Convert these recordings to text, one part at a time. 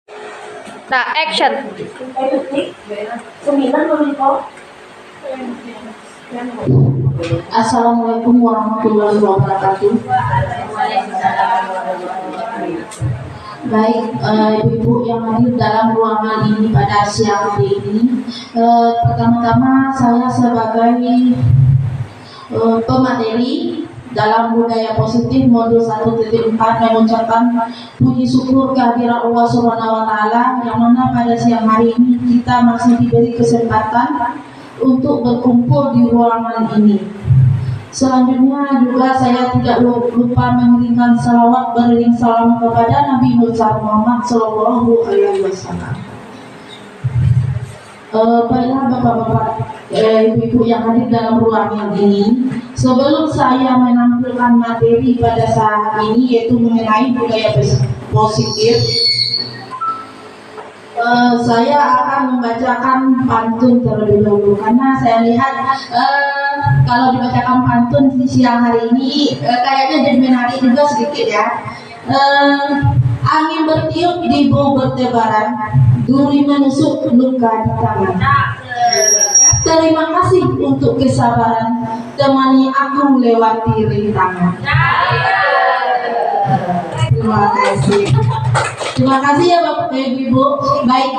Nah, action. Assalamualaikum warahmatullahi wabarakatuh. Baik, ibu yang hadir dalam ruangan ini pada siang hari ini. Pertama-tama saya sebagai pemateri dalam budaya positif modul 1.4 mengucapkan puji syukur kehadiran Allah Subhanahu wa taala yang mana pada siang hari ini kita masih diberi kesempatan untuk berkumpul di ruangan ini. Selanjutnya juga saya tidak lupa mengirimkan salawat beriring salam kepada Nabi Muhammad Sallallahu Alaihi Wasallam. Baiklah bapak-bapak, ibu-ibu yang hadir dalam ruangan ini, sebelum saya menampilkan materi pada saat ini yaitu mengenai budaya positif, saya akan membacakan pantun terlebih dahulu karena saya lihat kalau dibacakan pantun di siang hari ini kayaknya jadi menarik juga sedikit ya. Angin bertiup di bau bertebaran, duri menusuk luka di tangan. Terima kasih untuk kesabaran, temani aku lewati rintangan. Terima kasih ya Bapak Ibu. Baik,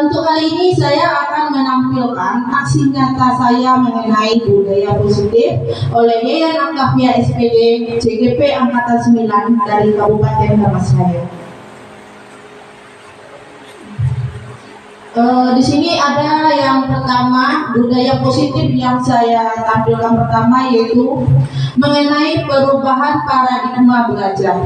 untuk kali ini saya akan menampilkan aksi nyata saya mengenai budaya positif oleh Yayan Akafia SPD CGP Angkatan 9 dari Kabupaten Damastraya. Di sini ada yang pertama, budaya positif yang saya tampilkan pertama yaitu mengenai perubahan paradigma belajar.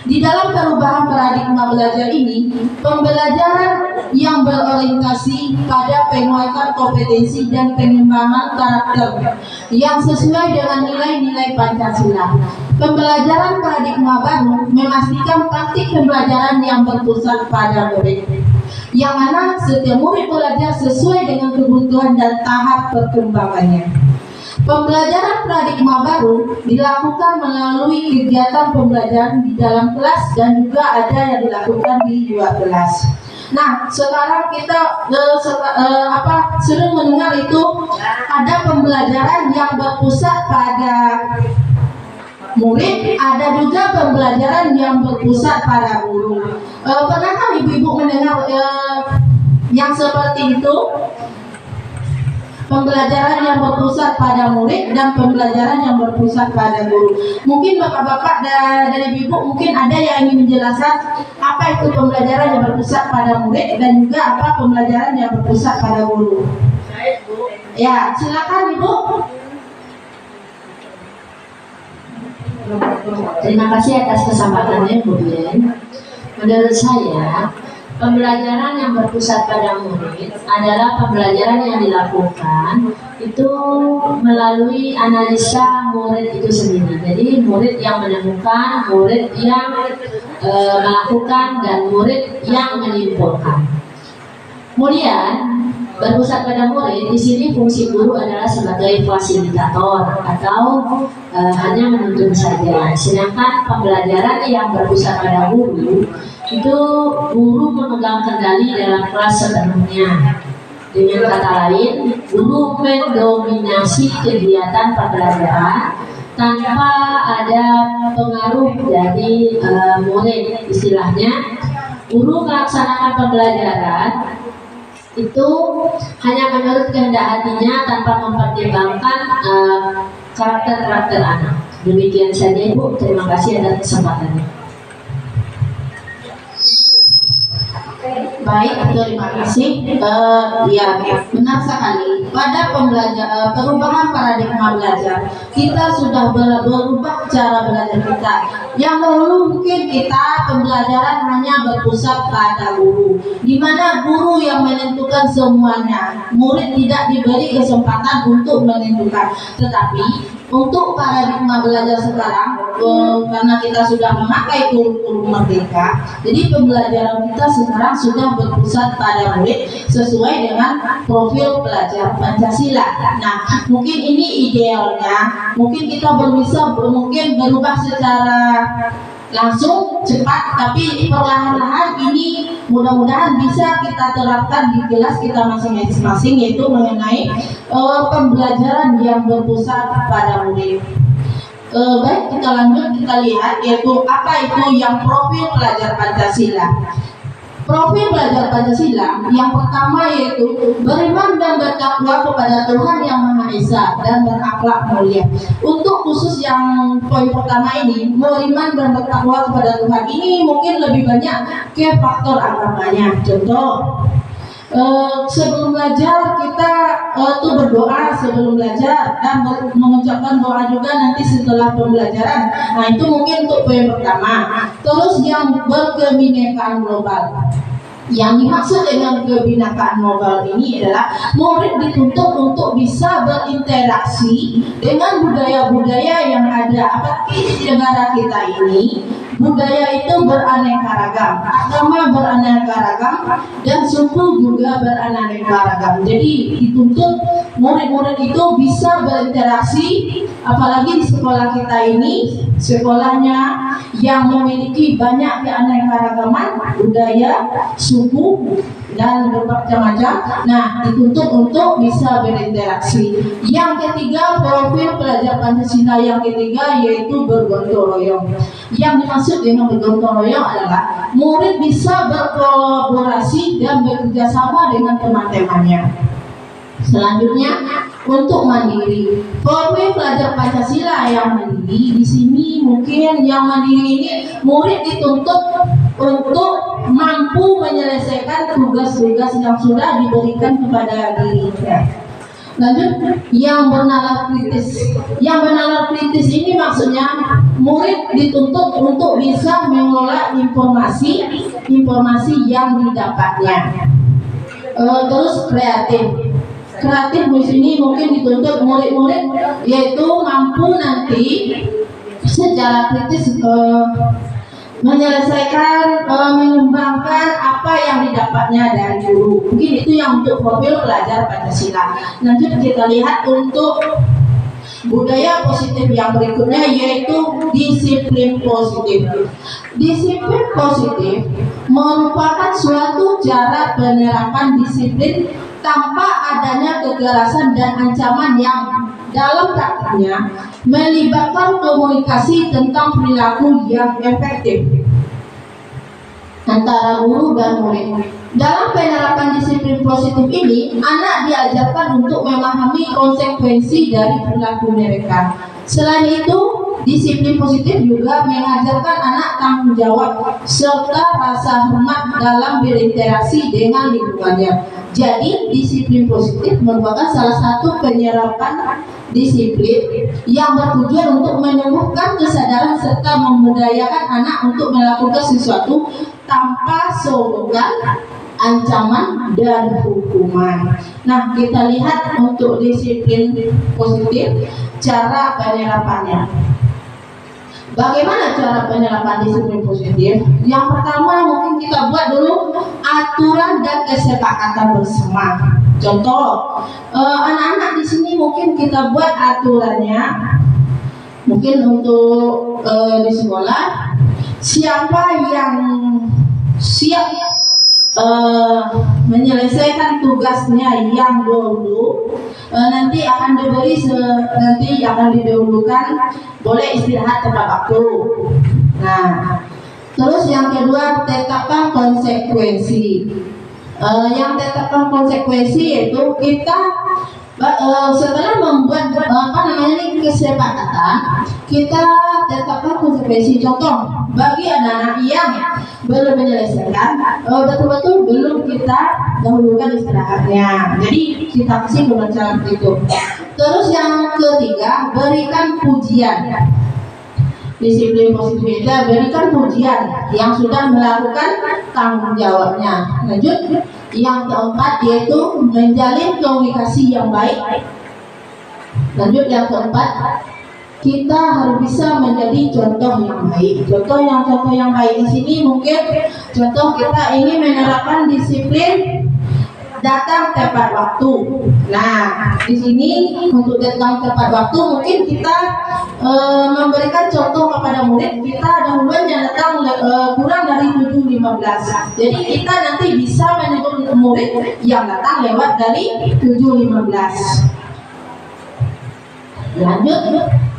Di dalam perubahan paradigma belajar ini, pembelajaran yang berorientasi pada penguatan kompetensi dan pengembangan karakter yang sesuai dengan nilai-nilai Pancasila. Pembelajaran paradigma baru memastikan praktik pembelajaran yang berpusat pada murid, yang mana setiap murid belajar sesuai dengan kebutuhan dan tahap perkembangannya. Pembelajaran paradigma baru dilakukan melalui kegiatan pembelajaran di dalam kelas dan juga ada yang dilakukan di luar kelas. Nah, sekarang kita sering mendengar itu ada pembelajaran yang berpusat pada murid, ada juga pembelajaran yang berpusat pada guru. Pernahkah ibu-ibu mendengar yang seperti itu? Pembelajaran yang berpusat pada murid dan pembelajaran yang berpusat pada guru. Mungkin bapak-bapak dan ibu mungkin ada yang ingin menjelaskan apa itu pembelajaran yang berpusat pada murid dan juga apa pembelajaran yang berpusat pada guru. Ya, silakan ibu. Terima kasih atas kesempatannya, Bu Dian. Menurut saya, pembelajaran yang berpusat pada murid adalah pembelajaran yang dilakukan itu melalui analisa murid itu sendiri. Jadi murid yang menemukan, murid yang melakukan, dan murid yang menyimpulkan. Kemudian berpusat pada murid, di sini fungsi guru adalah sebagai fasilitator atau hanya menuntun saja. Sedangkan pembelajaran yang berpusat pada guru itu guru memegang kendali dalam kelas sepenuhnya. Dengan kata lain, guru mendominasi kegiatan pembelajaran tanpa ada pengaruh dari murid. Istilahnya, guru melaksanakan pembelajaran itu hanya menurut kehendak hatinya tanpa mempertimbangkan karakter-karakter anak. Demikian saja Ibu, terima kasih atas kesempatannya. Baik, terima kasih. Ya, benar sekali. Pada perubahan paradigma belajar, kita sudah berubah cara belajar kita. Yang dahulu mungkin kita pembelajaran hanya berpusat pada guru, di mana guru yang menentukan semuanya. Murid tidak diberi kesempatan untuk menentukan. Tetapi untuk paradigma belajar sekarang, karena kita sudah memakai kurikulum merdeka, jadi pembelajaran kita sekarang sudah berpusat pada murid sesuai dengan profil pelajar Pancasila. Nah, mungkin ini idealnya, mungkin kita bisa mungkin berubah secara langsung cepat, tapi perlahan-lahan ini mudah-mudahan bisa kita terapkan di kelas kita masing-masing, yaitu mengenai pembelajaran yang berpusat pada murid. Baik, kita lanjut, kita lihat yaitu apa itu yang profil pelajar Pancasila. Profil pelajar Pancasila yang pertama yaitu beriman dan bertakwa kepada Tuhan Yang Maha Esa dan berakhlak mulia. Untuk khusus yang poin pertama ini, beriman dan bertakwa kepada Tuhan, ini mungkin lebih banyak ke faktor agamanya. Contoh, sebelum belajar kita tuh berdoa sebelum belajar dan mengucapkan doa juga nanti setelah pembelajaran. Nah, itu mungkin untuk poin pertama. Terus yang berkebinekaan global. Yang dimaksud dengan kebinekaan global ini adalah murid dituntut untuk bisa berinteraksi dengan budaya-budaya yang ada. Apalagi di negara kita ini, budaya itu beraneka ragam, agama beraneka ragam, dan suku juga beraneka ragam. Jadi dituntut murid-murid itu bisa berinteraksi, apalagi di sekolah kita ini, sekolahnya yang memiliki banyak keanekaragaman budaya, suku, dan bermacam-macam. Nah, dituntut untuk bisa berinteraksi. Yang ketiga, profil pelajar Pancasila yang ketiga yaitu bergotong royong. Yang dimaksud dengan bergotong royong adalah murid bisa berkolaborasi dan bekerja sama dengan teman-temannya. Selanjutnya, untuk mandiri. Profil pelajar Pancasila yang mandiri di sini mungkin yang mandiri ini murid dituntut untuk mampu menyelesaikan tugas-tugas yang sudah diberikan kepada dirinya. Lanjut, yang bernalar kritis. Yang bernalar kritis ini maksudnya murid dituntut untuk bisa mengelola informasi yang didapatnya. Terus kreatif. Kreatif di sini mungkin dituntut murid-murid yaitu mampu nanti secara kritis menyelesaikan, mengembangkan apa yang didapatnya dari guru. Mungkin itu yang untuk profil pelajar Pancasila. Lanjut kita lihat untuk budaya positif yang berikutnya yaitu disiplin positif. Disiplin positif merupakan suatu cara penerapan disiplin tanpa adanya kekerasan dan ancaman yang dalam praktiknya melibatkan komunikasi tentang perilaku yang efektif antara guru dan murid. Dalam penerapan disiplin positif ini, anak diajarkan untuk memahami konsekuensi dari perilaku mereka. Selain itu, disiplin positif juga mengajarkan anak tanggung jawab serta rasa hormat dalam berinteraksi dengan lingkungannya. Jadi, disiplin positif merupakan salah satu penyerapan disiplin yang bertujuan untuk menumbuhkan kesadaran serta membudayakan anak untuk melakukan sesuatu tanpa sorotan, ancaman, dan hukuman. Nah, kita lihat untuk disiplin positif, cara penerapannya. Bagaimana cara penerapan disiplin positif? Yang pertama mungkin kita buat dulu aturan dan kesepakatan bersama. Contoh, anak-anak di sini mungkin kita buat aturannya. Mungkin untuk di sekolah, siapa yang siap menyelesaikan tugasnya yang dulu nanti akan diberi nanti akan didahulukan boleh istirahat tepat waktu. Nah, terus yang kedua tetapkan konsekuensi. Yang tetapkan konsekuensi yaitu kita setelah membuat kesepakatan, kita tetapkan konsekuensi. Contoh, bagi anak-anak yang belum menyelesaikan, betul-betul belum kita dahulukan istirahatnya. Jadi kita kasih pembelajaran itu. Terus yang ketiga, berikan pujian. Disiplin positif kita berikan pujian yang sudah melakukan tanggung jawabnya. Lanjut, yang keempat yaitu menjalin komunikasi yang baik. Lanjut, yang keempat, kita harus bisa menjadi contoh yang baik. Contoh yang baik di sini mungkin contoh kita ingin menerapkan disiplin datang tepat waktu. Nah, di sini untuk datang tepat waktu mungkin kita memberikan contoh kepada murid. Kita dahuluan yang datang kurang dari 7.15. Jadi kita nanti bisa menegur murid yang datang lewat dari 7.15. Lanjut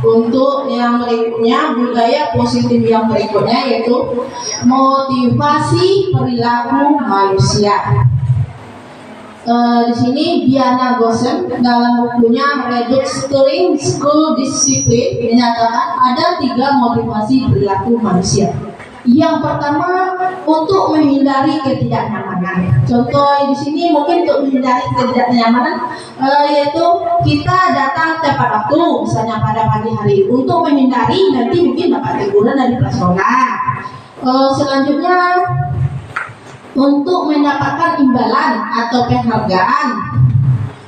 untuk yang berikutnya, budaya positif yang berikutnya yaitu motivasi perilaku manusia. Di sini Diana Gosen dalam bukunya Reducing School Discipline menyatakan ada 3 motivasi perilaku manusia. Yang pertama, untuk menghindari ketidaknyamanan. Contoh di sini mungkin untuk menghindari ketidaknyamanan yaitu kita datang tepat waktu, misalnya pada pagi hari, untuk menghindari nanti mungkin dapat teguran dari sekolah. Selanjutnya, untuk mendapatkan imbalan atau penghargaan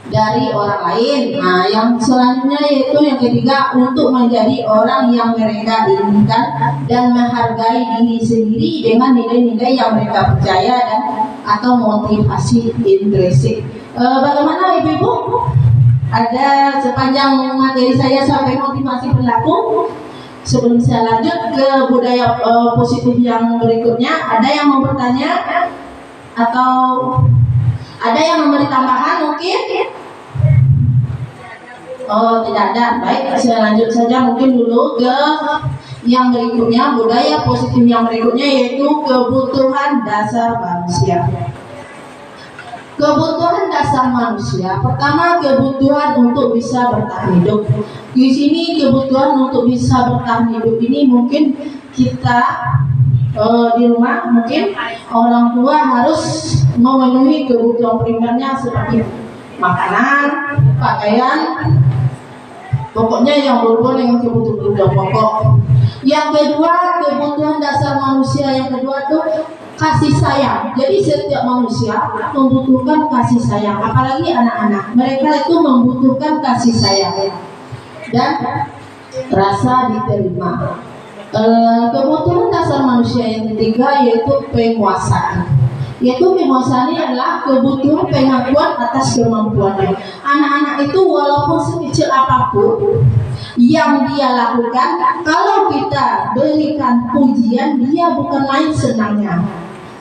dari orang lain. Nah, yang selanjutnya yaitu yang ketiga, untuk menjadi orang yang mereka inginkan dan menghargai diri sendiri dengan nilai-nilai yang mereka percaya dan atau motivasi intrinsik. Bagaimana Ibu-ibu? Ada sepanjang materi saya sampai motivasi perilaku. Sebelum saya lanjut ke budaya positif yang berikutnya, ada yang mau bertanya atau ada yang memberi tambahan mungkin? Oh, tidak ada. Baik, saya lanjut saja mungkin dulu ke yang berikutnya, budaya positif yang berikutnya yaitu kebutuhan dasar manusia. Kebutuhan dasar manusia, pertama kebutuhan untuk bisa bertahan hidup. Di sini kebutuhan untuk bisa bertahan hidup ini mungkin kita di rumah mungkin orang tua harus memenuhi kebutuhan primernya seperti makanan, pakaian, pokoknya yang berhubungan dengan kebutuhan pokok. Yang kedua, kebutuhan dasar manusia yang kedua itu kasih sayang. Jadi setiap manusia membutuhkan kasih sayang, apalagi anak-anak. Mereka itu membutuhkan kasih sayang dan rasa diterima. Kebutuhan dasar manusia yang ketiga yaitu penguasaan. Yaitu penguasaan ini adalah kebutuhan pengakuan atas kemampuannya. Anak-anak itu walaupun sekecil apapun yang dia lakukan, kalau kita berikan pujian, dia bukan main senangnya.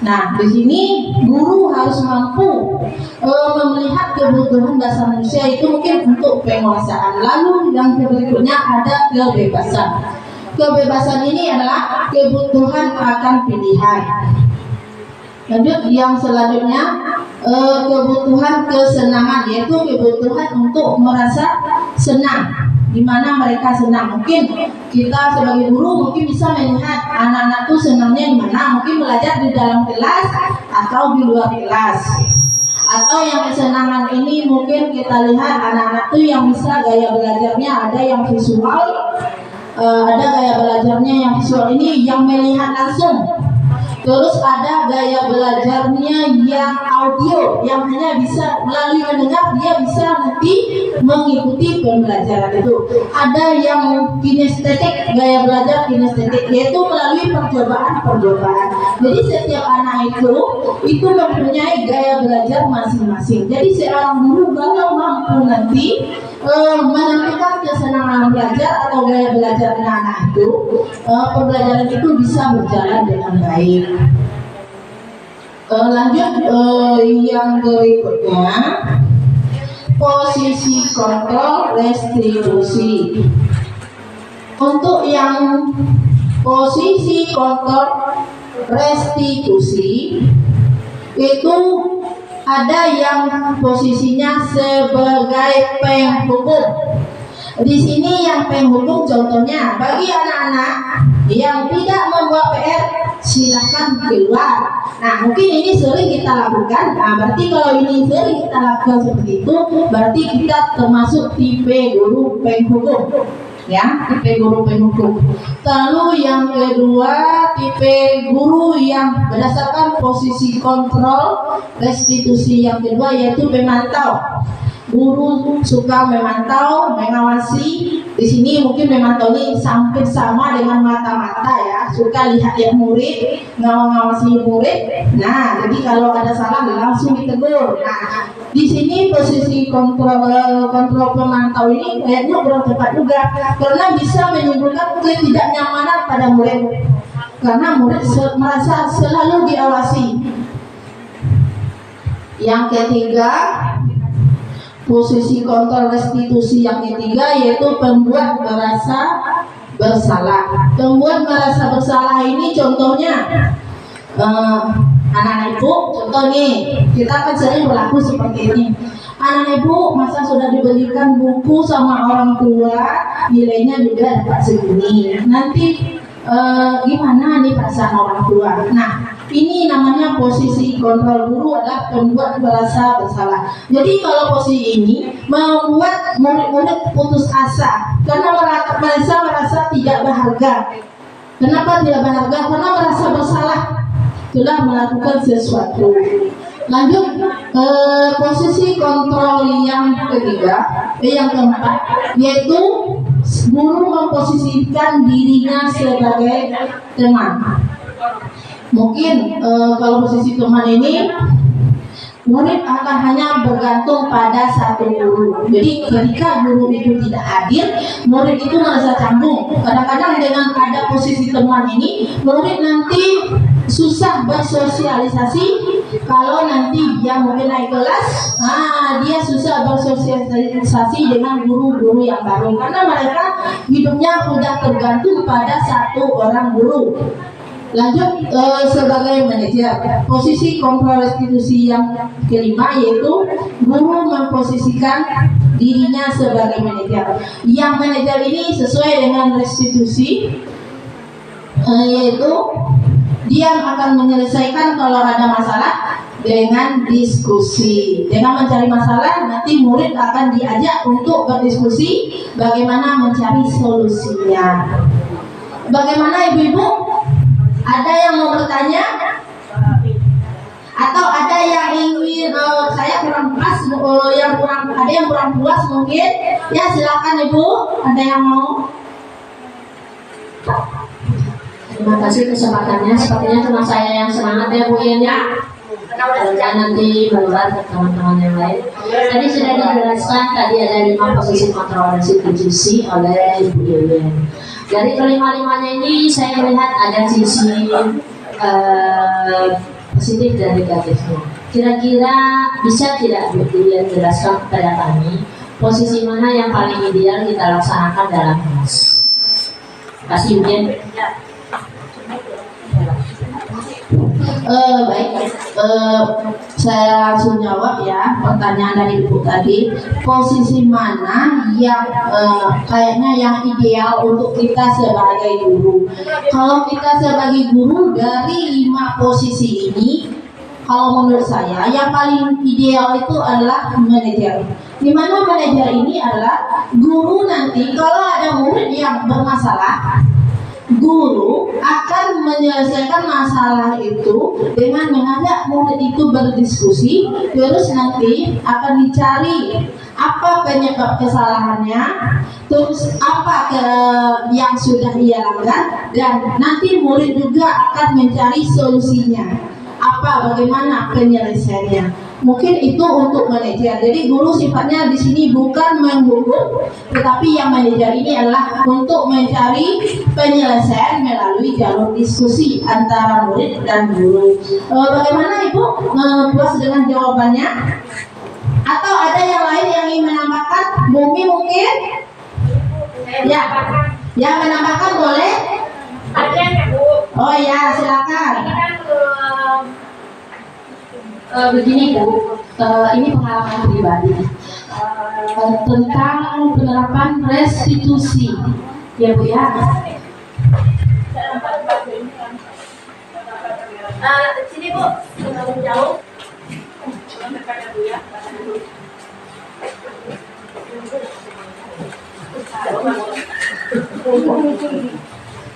Nah, di sini guru harus mampu melihat kebutuhan dasar manusia itu mungkin untuk penguasaan. Lalu yang berikutnya ada kebebasan. Kebebasan ini adalah kebutuhan akan pilihan. Lanjut yang selanjutnya, kebutuhan kesenangan, yaitu kebutuhan untuk merasa senang, di mana mereka senang. Mungkin kita sebagai guru mungkin bisa melihat anak-anak itu senangnya di mana, mungkin belajar di dalam kelas atau di luar kelas. Atau yang kesenangan ini mungkin kita lihat anak-anak itu yang bisa gaya belajarnya ada yang visual, ada gaya belajarnya yang visual ini yang melihat langsung. Terus ada gaya belajarnya yang audio, yang hanya bisa melalui mendengar, dia bisa nanti mengikuti pembelajaran itu. Ada yang kinestetik, gaya belajar kinestetik, yaitu melalui percobaan-percobaan. Jadi setiap anak itu mempunyai gaya belajar masing-masing. Jadi seorang guru kalau mampu nanti menemukan kesenangan belajar atau gaya belajar anak itu, pembelajaran itu bisa berjalan dengan baik. Lanjut yang berikutnya, posisi kontrol restitusi. Untuk yang posisi kontrol restitusi itu ada yang posisinya sebagai penghukum. Di sini yang penghukum contohnya bagi anak-anak yang tidak membuat PR silakan keluar. Nah, mungkin ini sering kita lakukan. Nah, berarti kalau ini sering kita lakukan seperti itu, berarti kita termasuk tipe guru penghukum. Ya, tipe guru penghukum. Lalu yang kedua, tipe guru yang berdasarkan posisi kontrol restitusi yang kedua yaitu pemantau. Guru suka memantau, mengawasi. Di di sini mungkin memantau ini hampir sama dengan mata-mata ya, suka lihat murid, ngawasi murid. Nah, jadi kalau ada salah langsung ditegur. Nah, di sini posisi kontrol pemantau ini kayaknya kurang tepat juga, karena bisa menimbulkan ketidaknyamanan pada murid, karena murid merasa selalu diawasi. Yang ketiga, posisi kontrol restitusi yang ketiga yaitu pembuat merasa bersalah. Pembuat merasa bersalah ini contohnya anak-anak ibu, contoh nih, kita kan sering berlaku seperti ini. Anak ibu masa sudah dibelikan buku sama orang tua, nilainya juga dapat segini. Nanti gimana nih perasaan orang tua? Nah, ini namanya posisi kontrol guru adalah pembuat merasa bersalah. Jadi kalau posisi ini membuat murid-murid putus asa karena merasa tidak berharga. Kenapa tidak berharga? Karena merasa bersalah telah melakukan sesuatu. Lanjut, posisi kontrol yang ketiga, yang keempat, yaitu guru memposisikan dirinya sebagai teman. Mungkin kalau posisi teman ini, murid akan hanya bergantung pada satu guru. Jadi ketika guru itu tidak hadir, murid itu merasa canggung. Kadang-kadang dengan ada posisi teman ini, murid nanti susah bersosialisasi. Kalau nanti dia mungkin naik kelas, dia susah bersosialisasi dengan guru-guru yang baru, karena mereka hidupnya sudah tergantung pada satu orang guru. Lanjut, sebagai manajer, posisi kontrol restitusi yang kelima yaitu guru memposisikan dirinya sebagai manajer. Yang manajer ini sesuai dengan restitusi, yaitu dia akan menyelesaikan kalau ada masalah dengan diskusi. Dengan mencari masalah, nanti murid akan diajak untuk berdiskusi bagaimana mencari solusinya. Bagaimana ibu-ibu? Ada yang mau bertanya? Atau ada yang ingin saya kurang pas, ada yang kurang puas mungkin? Ya silakan ibu. Ada yang mau? Terima kasih kesempatannya. Sepertinya cuma saya yang semangat ya Bu Yen ya. Nanti menular ke teman-teman yang lain. Tadi sudah dijelaskan, tadi ada 5 posisi kontrol restitusi oleh Ibu Yen. Dari kelima-limanya ini saya melihat ada sisi positif dan negatifnya. Kira-kira bisa tidak Bu Yen jelaskan kepada kami posisi mana yang paling ideal kita laksanakan dalam kelas? Terima kasih Bu Yen. Baik, saya langsung jawab ya pertanyaan dari ibu tadi. Posisi mana yang kayaknya yang ideal untuk kita sebagai guru? Kalau kita sebagai guru dari 5 posisi ini, kalau menurut saya yang paling ideal itu adalah manajer. Di mana manajer ini adalah guru nanti kalau ada murid yang bermasalah, guru akan menyelesaikan masalah itu dengan mengajak murid itu berdiskusi, terus nanti akan dicari apa penyebab kesalahannya, terus apa yang sudah ia lakukan, dan nanti murid juga akan mencari solusinya, bagaimana penyelesaiannya. Mungkin itu untuk manajer. Jadi guru sifatnya di sini bukan menghukum, tetapi yang manajer ini adalah untuk mencari penyelesaian melalui jalur diskusi antara murid dan guru. Bagaimana Ibu? Puas dengan jawabannya? Atau ada yang lain yang ingin menambahkan? Bumi mungkin? Ya, yang menambahkan boleh? Oh ya, silakan. Begini Bu, ini pengalaman pribadi tentang penerapan restitusi, ya Bu ya. Sini Bu, jauh.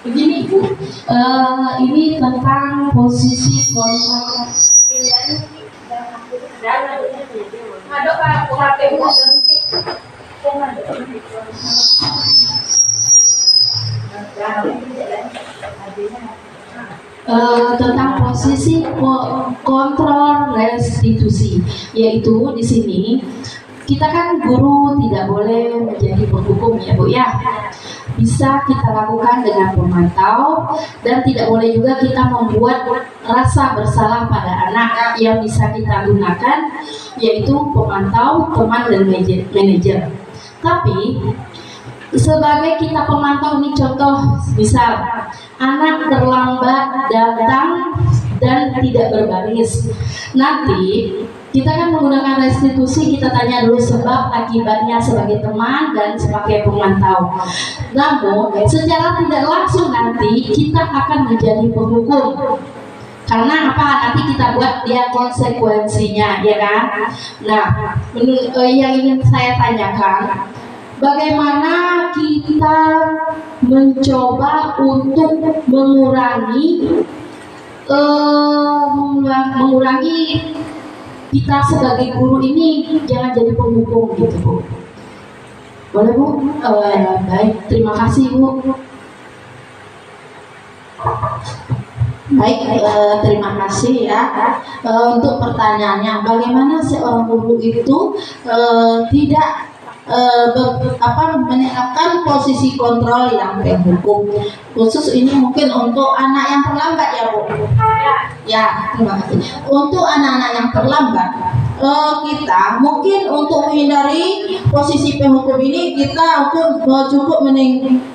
Begini Bu, ini tentang posisi kontrak. Tentang posisi kontrol restitusi, yaitu di sini kita kan guru tidak boleh menjadi penghukum ya Bu ya. Bisa kita lakukan dengan pemantau dan tidak boleh juga kita membuat rasa bersalah pada anak. Yang bisa kita gunakan yaitu pemantau, teman dan manajer. Tapi sebagai kita pemantau ini contoh, misal anak terlambat datang dan tidak berbaris, nanti kita kan menggunakan restitusi, kita tanya dulu sebab akibatnya sebagai teman dan sebagai pemantau. Namun secara tidak langsung nanti kita akan menjadi penghukum. Karena apa? Nanti kita buat dia konsekuensinya, ya kan? Nah, yang ingin saya tanyakan, bagaimana kita mencoba untuk mengurangi kita sebagai guru ini jangan jadi penghukum gitu Bu. Boleh Bu? Baik, terima kasih Bu. Baik, terima kasih ya untuk pertanyaannya. Bagaimana seorang guru itu tidak menerapkan posisi kontrol yang penghukum, khusus ini mungkin untuk anak yang terlambat ya Bu. Ya, terima kasih. Untuk anak-anak yang terlambat, kita mungkin untuk menghindari posisi penghukum ini, kita cukup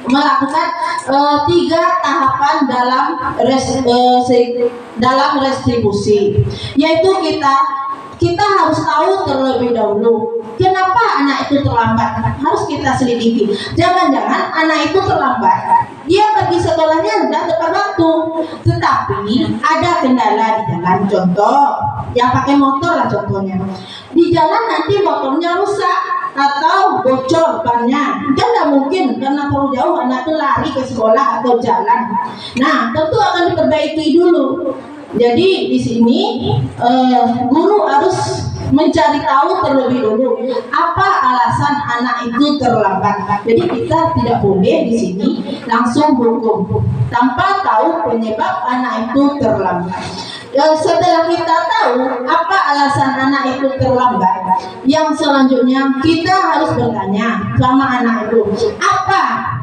melakukan 3 tahapan dalam restribusi, yaitu kita harus tahu terlebih dahulu kenapa anak itu terlambat. Harus kita selidiki. Jangan-jangan anak itu terlambat, dia pergi sekolahnya sudah tepat waktu, tetapi ada kendala di jalan. Contoh, yang pakai motor lah contohnya. Di jalan nanti motornya rusak atau bocor bannya. Kan tidak mungkin karena terlalu jauh anak itu lari ke sekolah atau jalan. Nah, tentu akan diperbaiki dulu. Jadi di sini guru harus mencari tahu terlebih dulu apa alasan anak itu terlambat. Jadi kita tidak boleh di sini langsung hukum tanpa tahu penyebab anak itu terlambat. Setelah kita tahu apa alasan anak itu terlambat, yang selanjutnya kita harus bertanya sama anak itu apa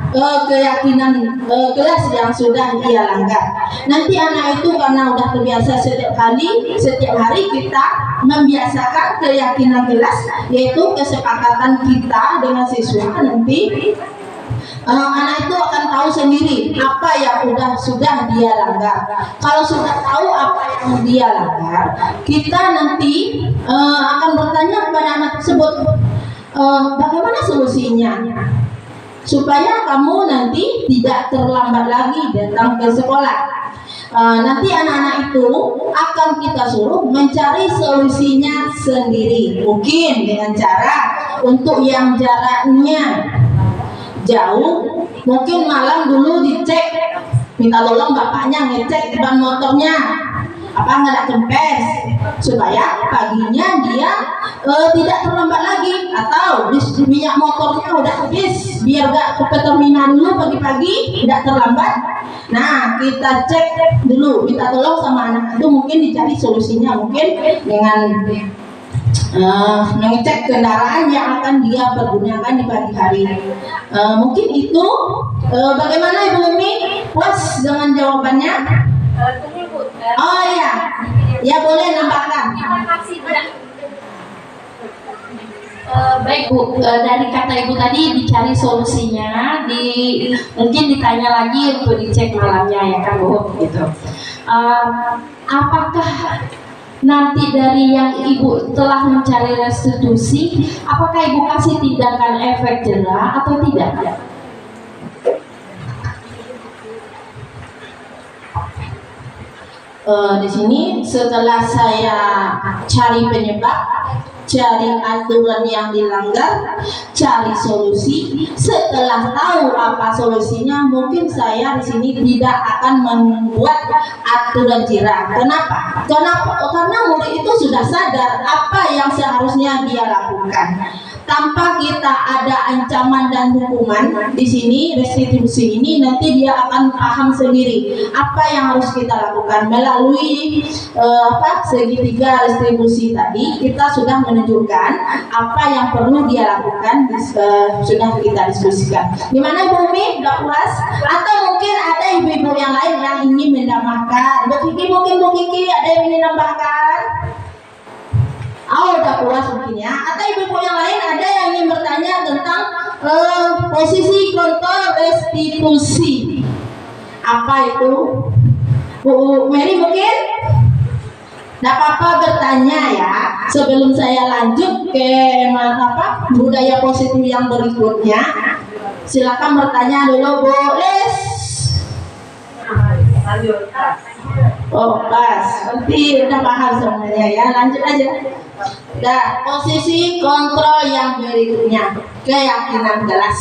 keyakinan kelas yang sudah ia langgar. Nanti anak itu karena udah terbiasa setiap hari kita membiasakan keyakinan kelas, yaitu kesepakatan kita dengan siswa. Nanti anak itu akan tahu sendiri apa yang sudah dia langgar. Kalau sudah tahu apa yang dia langgar, kita nanti akan bertanya kepada anak tersebut, bagaimana solusinya supaya kamu nanti tidak terlambat lagi datang ke sekolah. Nanti anak-anak itu akan kita suruh mencari solusinya sendiri. Mungkin dengan cara untuk yang jaraknya jauh, mungkin malam dulu dicek, minta tolong bapaknya ngecek ban motornya apa nggak ada kempes, supaya paginya dia tidak terlambat lagi, atau minyak motornya udah habis, biar gak ke terminal dulu pagi-pagi tidak terlambat. Nah, kita cek dulu, minta tolong sama anak itu, mungkin dicari solusinya mungkin dengan mengecek kendaraan yang akan dia pergunakan di pagi hari. Mungkin itu. Bagaimana Ibu Umi? Puas dengan jawabannya? Oh ya, ya boleh nambahkan. Baik Bu, dari kata Ibu tadi dicari solusinya, mungkin ditanya lagi untuk dicek malamnya ya kan Bu, gitu. Apakah nanti dari yang Ibu telah mencari restitusi, apakah Ibu kasih tindakan efek jerah atau tidak? Di sini setelah saya cari penyebab, cari aturan yang dilanggar, cari solusi. Setelah tahu apa solusinya, mungkin saya di sini tidak akan membuat aturan jerah. Kenapa? Karena murid itu sudah sadar apa yang seharusnya dia lakukan. tanpa kita ada ancaman dan hukuman di sini, restitusi ini nanti dia akan paham sendiri apa yang harus kita lakukan melalui segitiga restitusi tadi. Kita sudah menunjukkan apa yang perlu dia lakukan, sudah kita diskusikan. Gimana Bu Umi, udah puas? Atau mungkin ada ibu-ibu yang lain yang ingin menambahkan? Bu Kiki, mungkin Bu Kiki ada yang ingin menambahkan? Oh, udah puas mungkin ya. Atau ibu-ibu yang lain ada yang ingin bertanya tentang posisi kontrol restitusi. Apa itu? Bu Mary mungkin? Tidak apa-apa bertanya ya. Sebelum saya lanjut ke budaya positif yang berikutnya, silakan bertanya dulu Bu Les. Oh pas, nanti udah paham semuanya ya. Lanjut aja. Nah, posisi kontrol yang berikutnya, keyakinan kelas.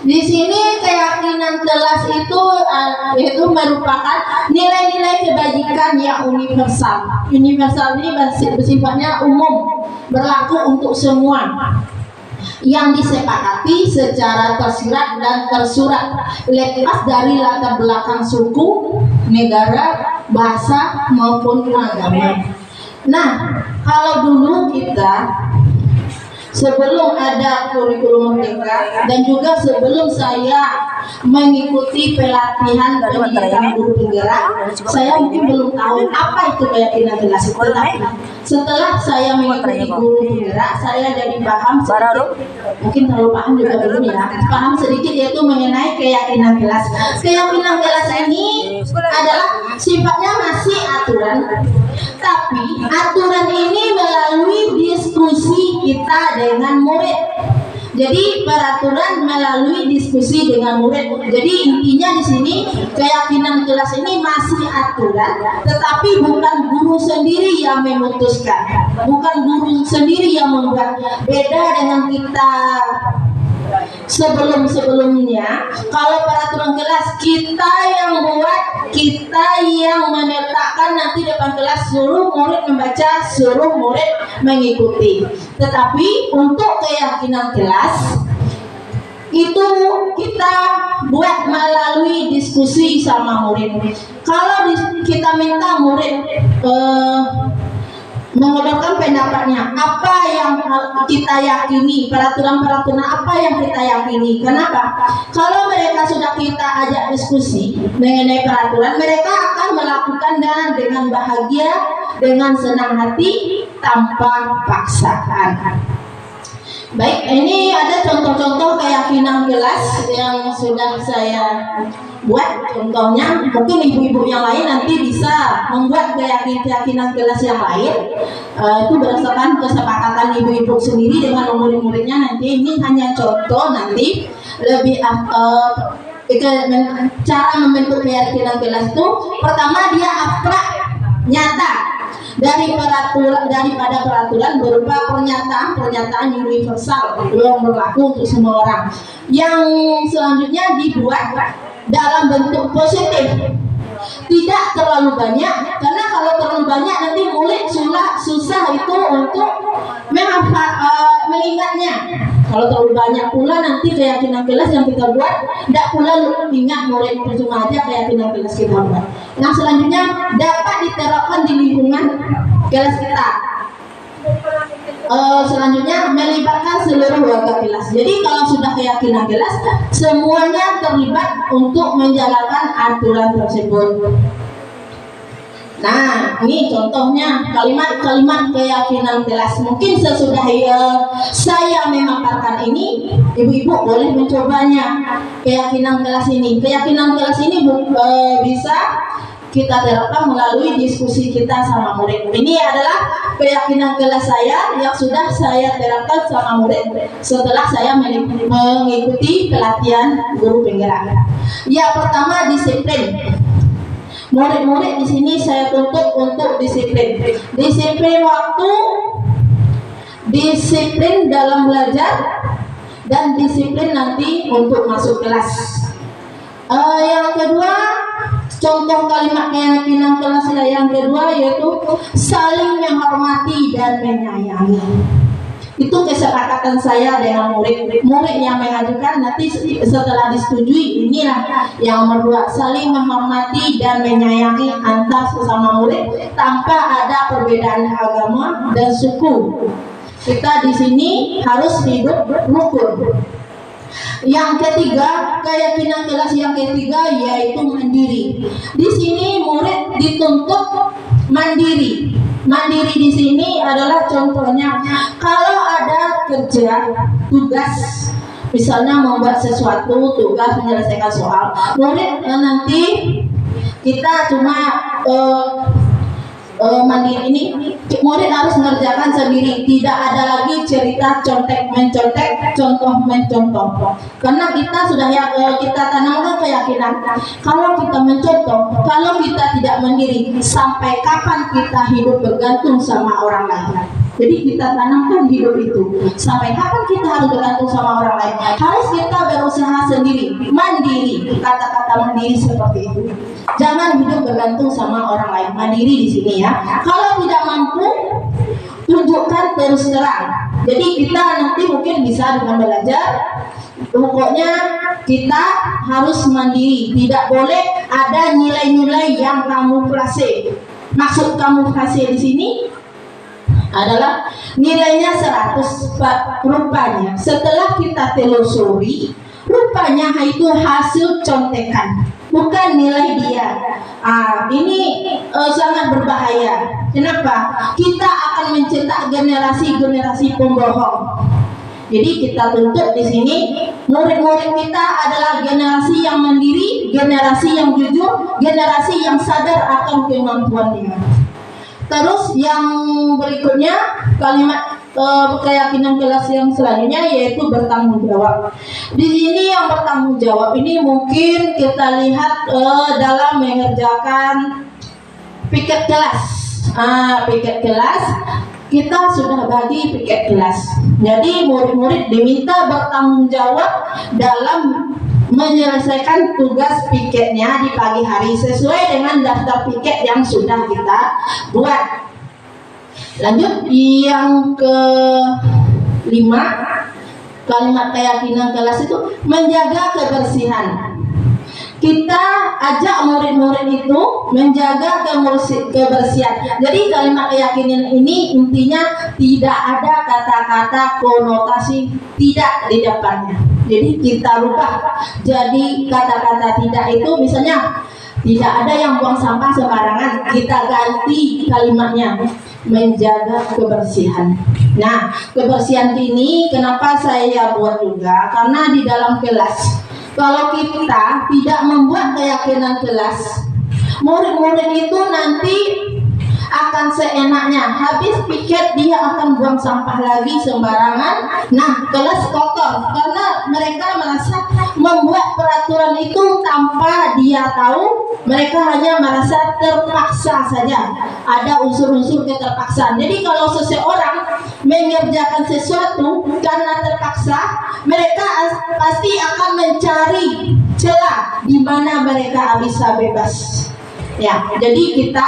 Di sini keyakinan kelas itu merupakan nilai-nilai kebajikan yang universal. Universal ini bersifatnya umum, berlaku untuk semua, yang disepakati secara tersirat dan tersurat, lepas dari latar belakang suku, negara, bahasa maupun agama. Nah, kalau dulu kita sebelum ada kurikulum merdeka dan juga sebelum saya mengikuti pelatihan pendidikan guru penggerak, saya mungkin belum tahu apa itu keyakinan kelas. Tetapi setelah saya mengikuti guru penggerak, saya jadi paham sedikit, mungkin terlalu paham juga belum ya, paham sedikit yaitu mengenai keyakinan kelas. Keyakinan kelas ini adalah sifatnya masih aturan, tapi aturan ini melalui diskusi kita dengan murid. Jadi peraturan melalui diskusi dengan murid. Jadi intinya di sini keyakinan kelas ini masih aturan, tetapi bukan guru sendiri yang memutuskan, bukan guru sendiri yang membuat. Beda dengan kita sebelum-sebelumnya. Kalau peraturan kelas kita yang buat, kita yang menetapkan, nanti depan kelas suruh murid membaca, suruh murid mengikuti. Tetapi untuk keyakinan kelas itu kita buat melalui diskusi sama murid. Kalau kita minta murid mengeluarkan pendapatnya, apa yang kita yakini, peraturan-peraturan apa yang kita yakini. Kenapa? Kalau mereka sudah kita ajak diskusi mengenai peraturan, mereka akan melakukan dengan bahagia, dengan senang hati, tanpa paksaan. Baik, ini ada contoh-contoh keyakinan kelas yang sudah saya buat. Contohnya, mungkin ibu-ibu yang lain nanti bisa membuat keyakinan kelas yang lain. Itu berdasarkan kesepakatan ibu-ibu sendiri dengan murid-muridnya. Nanti ini hanya contoh, nanti lebih cara membentuk keyakinan kelas itu. Pertama, dia abstrak, nyata. Daripada peraturan berupa pernyataan universal yang berlaku untuk semua orang. Yang selanjutnya dibuat dalam bentuk positif, tidak terlalu banyak, karena kalau terlalu banyak nanti murid susah itu untuk mengingatnya. Kalau terlalu banyak pula nanti keyakinan kelas yang kita buat tidak pula ingat murid, percuma aja keyakinan kelas kita buat. Yang selanjutnya dapat diterapkan di lingkungan kelas kita. Selanjutnya melibatkan seluruh warga kelas. Jadi kalau sudah keyakinan kelas, semuanya terlibat untuk menjalankan aturan tersebut. Nah, ini contohnya kalimat-kalimat keyakinan kelas. Mungkin sesudah saya memaparkan ini, ibu-ibu boleh mencobanya. Keyakinan kelas ini bisa kita terapkan melalui diskusi kita sama murid. Ini adalah keyakinan kelas saya yang sudah saya terapkan sama murid setelah saya mengikuti pelatihan guru penggerak. Ya, pertama disiplin. Murid-murid di sini saya tuntut untuk disiplin. Disiplin waktu, disiplin dalam belajar, dan disiplin nanti untuk masuk kelas. Yang kedua, contoh kalimat keyakinan kelas yang kedua yaitu saling menghormati dan menyayangi. Itu kesepakatan saya dengan murid. Murid yang mengajukan nanti setelah disetujui, inilah yang nomor 2, saling menghormati dan menyayangi antar sesama murid tanpa ada perbedaan agama dan suku. Kita di sini harus hidup rukun. Yang ketiga, keyakinan kelas yang ketiga yaitu mandiri. Di sini murid dituntut mandiri. Mandiri di sini adalah contohnya kalau ada kerja, tugas, misalnya membuat sesuatu, tugas menyelesaikan soal, murid nanti kita cuma mandiri ini, murid harus mengerjakan sendiri, tidak ada lagi cerita contek mencontek, contoh mencontoh. Karena kita sudah kita tanamkan keyakinan kalau kita mencontoh, kalau kita tidak mandiri, sampai kapan kita hidup bergantung sama orang lain. Jadi kita tanamkan hidup itu, sampai kapan kita harus bergantung sama orang lain. Harus kita berusaha sendiri, mandiri. Kata-kata mandiri seperti itu. Jangan hidup bergantung sama orang lain. Mandiri di sini ya. Kalau tidak mampu, tunjukkan terus terang. Jadi kita nanti mungkin bisa dengan belajar. Pokoknya kita harus mandiri. Tidak boleh ada nilai-nilai yang kamuflase. Maksud kamuflase di sini adalah nilainya 100, rupanya setelah kita telusuri, rupanya itu hasil contekan, bukan nilai dia. Ini sangat berbahaya. Kenapa? Kita akan mencetak generasi-generasi pembohong. Jadi kita tuntut di sini murid-murid kita adalah generasi yang mandiri, generasi yang jujur, generasi yang sadar akan kemampuannya. Terus yang berikutnya kalimat keyakinan kelas yang selanjutnya yaitu bertanggung jawab. Di sini yang bertanggung jawab ini mungkin kita lihat dalam mengerjakan piket kelas. Piket kelas kita sudah bagi piket kelas. Jadi murid-murid diminta bertanggung jawab dalam menyelesaikan tugas piketnya di pagi hari sesuai dengan daftar piket yang sudah kita buat. Lanjut yang ke-5, kalimat keyakinan kelas itu menjaga kebersihan. Kita ajak murid-murid itu menjaga kebersihan. Jadi kalimat keyakinan ini intinya tidak ada kata-kata konotasi tidak di depannya. Jadi kita rubah jadi kata-kata tidak itu misalnya tidak ada yang buang sampah sembarangan, kita ganti kalimatnya menjaga kebersihan. Nah, kebersihan ini kenapa saya buat juga? Karena di dalam kelas kalau kita tidak membuat keyakinan kelas, murid-murid itu nanti akan seenaknya, habis piket dia akan buang sampah lagi sembarangan. Nah, kelas kotor karena mereka merasa membuat peraturan itu tanpa dia tahu. Mereka hanya merasa terpaksa saja, ada unsur-unsur keterpaksaan. Jadi kalau seseorang mengerjakan sesuatu karena terpaksa, mereka pasti akan mencari celah di mana mereka bisa bebas. Ya, jadi kita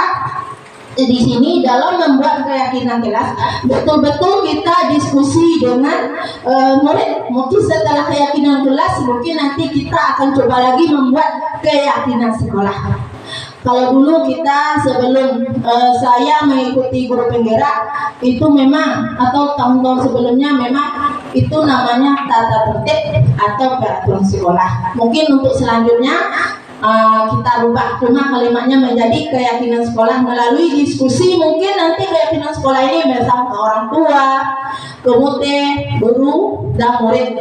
di sini dalam membuat keyakinan kelas betul-betul kita diskusi dengan murid. Mungkin setelah keyakinan kelas mungkin nanti kita akan coba lagi membuat keyakinan sekolah. Kalau dulu kita sebelum saya mengikuti guru penggerak itu memang, atau tahun-tahun sebelumnya memang itu namanya tata tertib atau peraturan sekolah. Mungkin untuk selanjutnya kita rubah, cuma kalimatnya menjadi keyakinan sekolah melalui diskusi. Mungkin nanti keyakinan sekolah ini bersama orang tua, komite, guru, dan murid.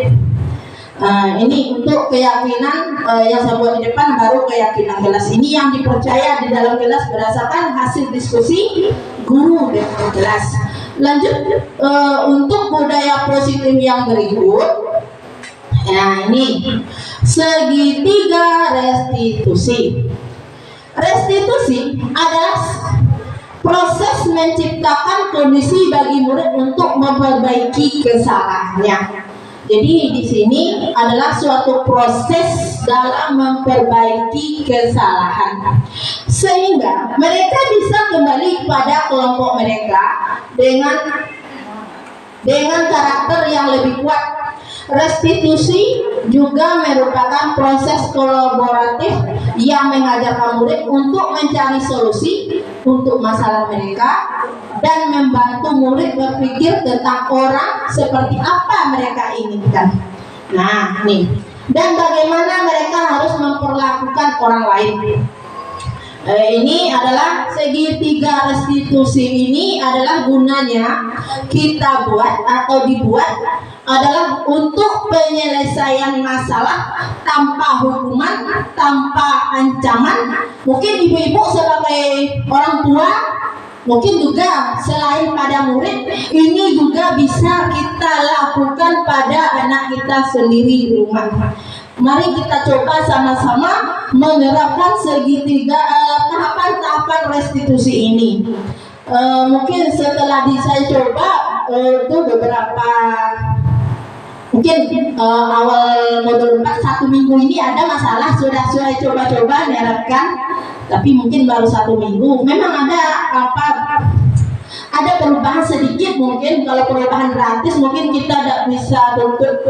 Ini untuk keyakinan yang saya buat di depan, baru keyakinan kelas. Ini yang dipercaya di dalam kelas berdasarkan hasil diskusi guru dan kelas. Lanjut untuk budaya positif yang berikut. Nah, ini segitiga restitusi. Restitusi adalah proses menciptakan kondisi bagi murid untuk memperbaiki kesalahannya. Jadi di sini adalah suatu proses dalam memperbaiki kesalahan sehingga mereka bisa kembali pada kelompok mereka dengan dengan karakter yang lebih kuat. Restitusi juga merupakan proses kolaboratif yang mengajarkan murid untuk mencari solusi untuk masalah mereka dan membantu murid berpikir tentang orang seperti apa mereka inginkan. Nah, nih. Dan bagaimana mereka harus memperlakukan orang lain. Ini adalah segitiga restitusi. Ini adalah gunanya kita buat atau dibuat adalah untuk penyelesaian masalah tanpa hukuman, tanpa ancaman. Mungkin ibu-ibu sebagai orang tua, mungkin juga selain pada murid, ini juga bisa kita lakukan pada anak kita sendiri di rumah. Mari kita coba sama-sama menerapkan segitiga tahapan-tahapan restitusi ini. Mungkin setelah saya coba itu beberapa, mungkin awal modul 4 1 minggu ini ada masalah, sudah saya coba-coba menerapkan, tapi mungkin baru 1 minggu. Memang ada perubahan sedikit, mungkin kalau perubahan gratis mungkin kita tidak bisa tuntut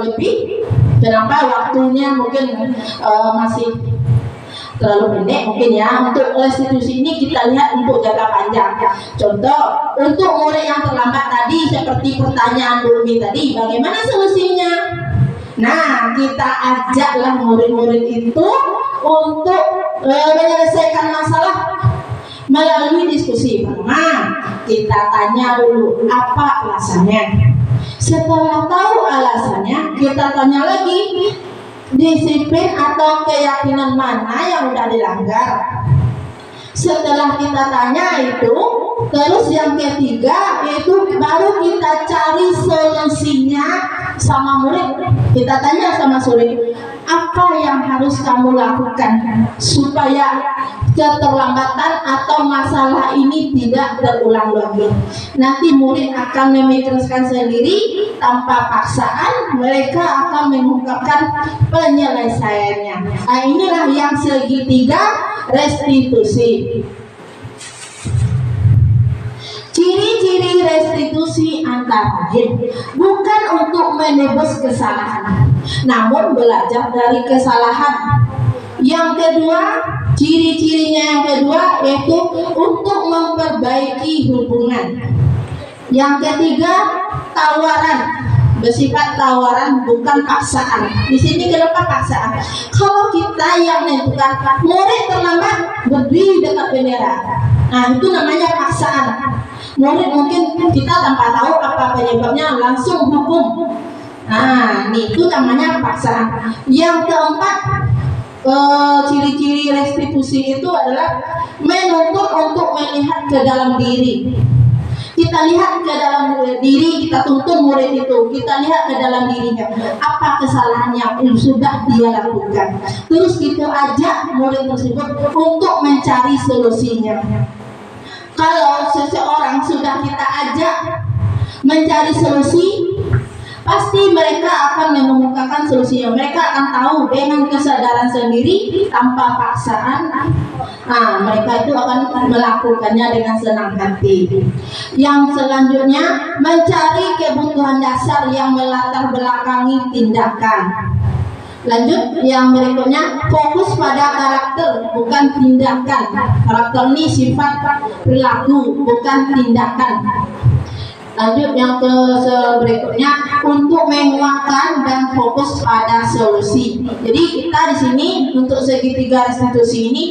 lebih. Kenapa? Waktunya mungkin masih terlalu pendek mungkin ya. Untuk restitusi ini kita lihat untuk jangka panjang. Contoh, untuk murid yang terlambat tadi seperti pertanyaan Dumi tadi, bagaimana solusinya? Nah, kita ajaklah murid-murid itu untuk menyelesaikan masalah melalui diskusi. Pertama, kita tanya dulu apa alasannya. Setelah tahu alasannya, kita tanya lagi disiplin atau keyakinan mana yang sudah dilanggar. Setelah kita tanya itu, terus yang ketiga itu baru kita cari solusinya sama murid. Kita tanya sama murid, apa yang harus kamu lakukan supaya keterlambatan atau masalah ini tidak terulang lagi. Nanti murid akan memikirkan sendiri tanpa paksaan, mereka akan mengungkapkan penyelesaiannya. Nah, inilah yang segitiga restitusi. Ciri-ciri restitusi antara lain bukan untuk menebus kesalahan, namun belajar dari kesalahan. Yang kedua, ciri-cirinya yang kedua yaitu untuk memperbaiki hubungan. Yang ketiga, tawaran, bersifat tawaran bukan paksaan. Di sini kenapa paksaan? Kalau kita yang menentukan murid terlambat berdiri dekat bendera, nah itu namanya paksaan. Murid mungkin kita tanpa tahu apa penyebabnya langsung hukum. Nah, itu namanya paksaan. Yang keempat, ciri-ciri restitusi itu adalah menuntut untuk melihat ke dalam diri. Kita lihat ke dalam diri, kita tuntun murid itu, kita lihat ke dalam dirinya, apa kesalahan yang sudah dia lakukan. Terus kita ajak murid tersebut untuk mencari solusinya. Kalau seseorang sudah kita ajak mencari solusi, pasti mereka akan mengemukakan solusinya. Mereka akan tahu dengan kesadaran sendiri tanpa paksaan. Nah, mereka itu akan melakukannya dengan senang hati. Yang selanjutnya, mencari kebutuhan dasar yang melatar belakangi tindakan. Lanjut, yang berikutnya, fokus pada karakter bukan tindakan. Karakter ini sifat perilaku bukan tindakan. Lanjut, yang berikutnya, untuk menguatkan dan fokus pada solusi. Jadi kita di sini untuk segitiga restitusi ini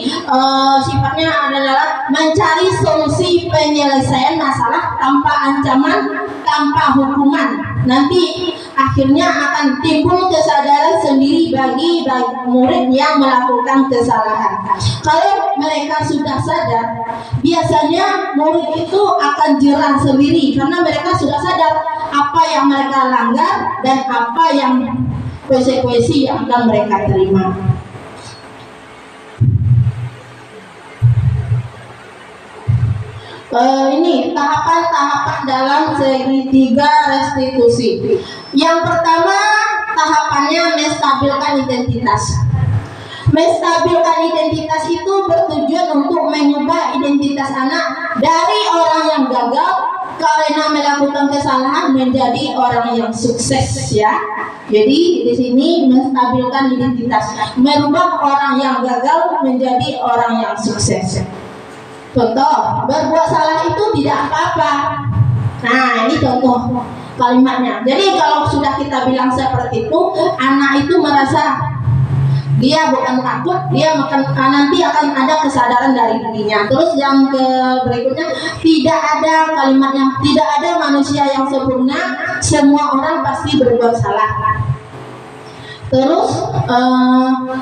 sifatnya adalah mencari solusi penyelesaian masalah tanpa ancaman, tanpa hukuman. Nanti akhirnya akan timbul kesadaran sendiri bagi murid yang melakukan kesalahan. Kalau mereka sudah sadar, biasanya murid itu akan jerah sendiri karena mereka sudah sadar apa yang mereka langgar dan apa yang konsekuensi yang akan mereka terima. Ini tahapan-tahapan dalam segitiga restitusi. Yang pertama, tahapannya menstabilkan identitas. Menstabilkan identitas itu bertujuan untuk mengubah identitas anak dari orang yang gagal karena melakukan kesalahan menjadi orang yang sukses ya. Jadi di sini menstabilkan identitas, merubah orang yang gagal menjadi orang yang sukses. Contoh, berbuat salah itu tidak apa-apa. Nah, ini contoh kalimatnya. Jadi kalau sudah kita bilang seperti itu, anak itu merasa dia bukan takut, dia nanti akan ada kesadaran dari dirinya. Terus yang berikutnya, tidak ada kalimatnya, tidak ada manusia yang sempurna, semua orang pasti berbuat salah. Terus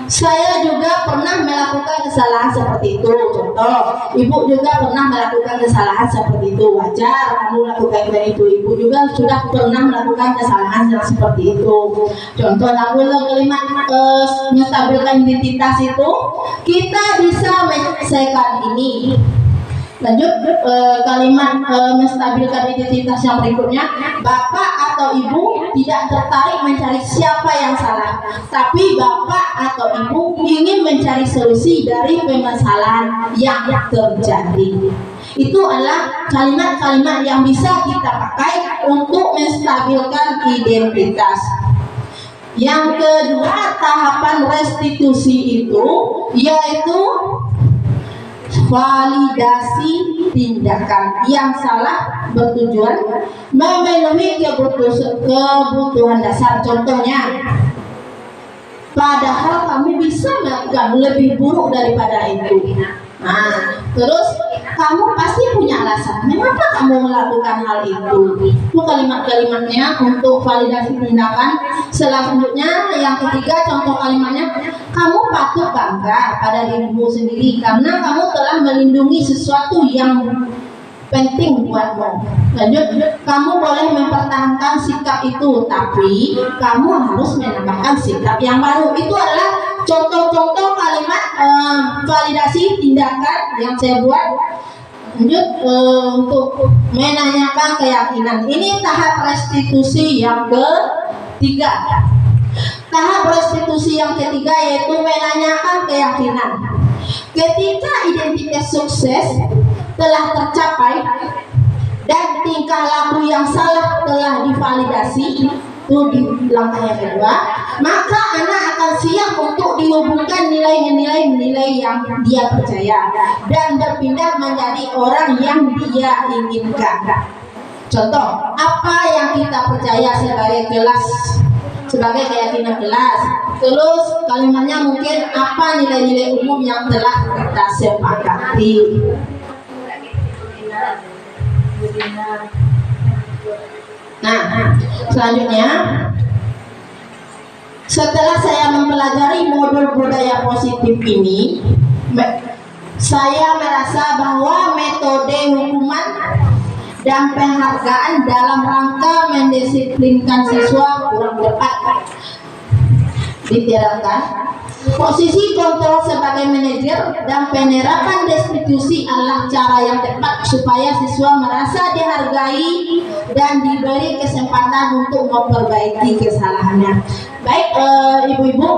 saya juga pernah melakukan kesalahan seperti itu. Contoh, ibu juga pernah melakukan kesalahan seperti itu. Wajar kamu melakukan itu. Ibu juga sudah pernah melakukan kesalahan yang seperti itu. Contoh, lalu kalimat menstabilkan identitas itu, kita bisa menyelesaikan ini. Lanjut kalimat menstabilkan identitas yang berikutnya, bapak atau ibu tidak tertarik mencari siapa yang salah, tapi bapak atau ibu ingin mencari solusi dari permasalahan yang terjadi. Itu adalah kalimat-kalimat yang bisa kita pakai untuk menstabilkan identitas. Yang kedua, tahapan restitusi itu yaitu validasi tindakan yang salah bertujuan memenuhi kebutuhan dasar. Contohnya, padahal kamu bisa melakukan lebih buruk daripada itu. Nah, terus kamu pasti punya alasan mengapa kamu melakukan hal itu. Itu kalimat-kalimatnya untuk validasi tindakan. Selanjutnya yang ketiga, contoh kalimatnya, kamu patut bangga pada dirimu sendiri karena kamu telah melindungi sesuatu yang penting buatmu. Lanjut, kamu boleh mempertahankan sikap itu, tapi kamu harus menambahkan sikap yang baru. Itu adalah contoh-contoh kalimat validasi tindakan yang saya buat. Lanjut untuk menanyakan keyakinan. Ini tahap restitusi yang ketiga. Tahap restitusi yang ketiga yaitu menanyakan keyakinan. Ketika identitas sukses telah tercapai dan tingkah laku yang salah telah divalidasi, itu di langkah yang kedua, maka anak akan siap untuk dihubungkan nilai-nilai yang dia percaya dan berpindah menjadi orang yang dia inginkan. Contoh, apa yang kita percaya sebagai kelas, sebagai keyakinan kelas. Terus kalimatnya mungkin apa nilai-nilai umum yang telah kita sepakati. Nah, selanjutnya, setelah saya mempelajari modul budaya positif ini, saya merasa bahwa metode hukuman dan penghargaan dalam rangka mendisiplinkan siswa kurang tepat. Ditiadakan. Posisi kontrol sebagai manajer dan penerapan restitusi adalah cara yang tepat supaya siswa merasa dihargai dan diberi kesempatan untuk memperbaiki kesalahannya. Baik, ibu-ibu,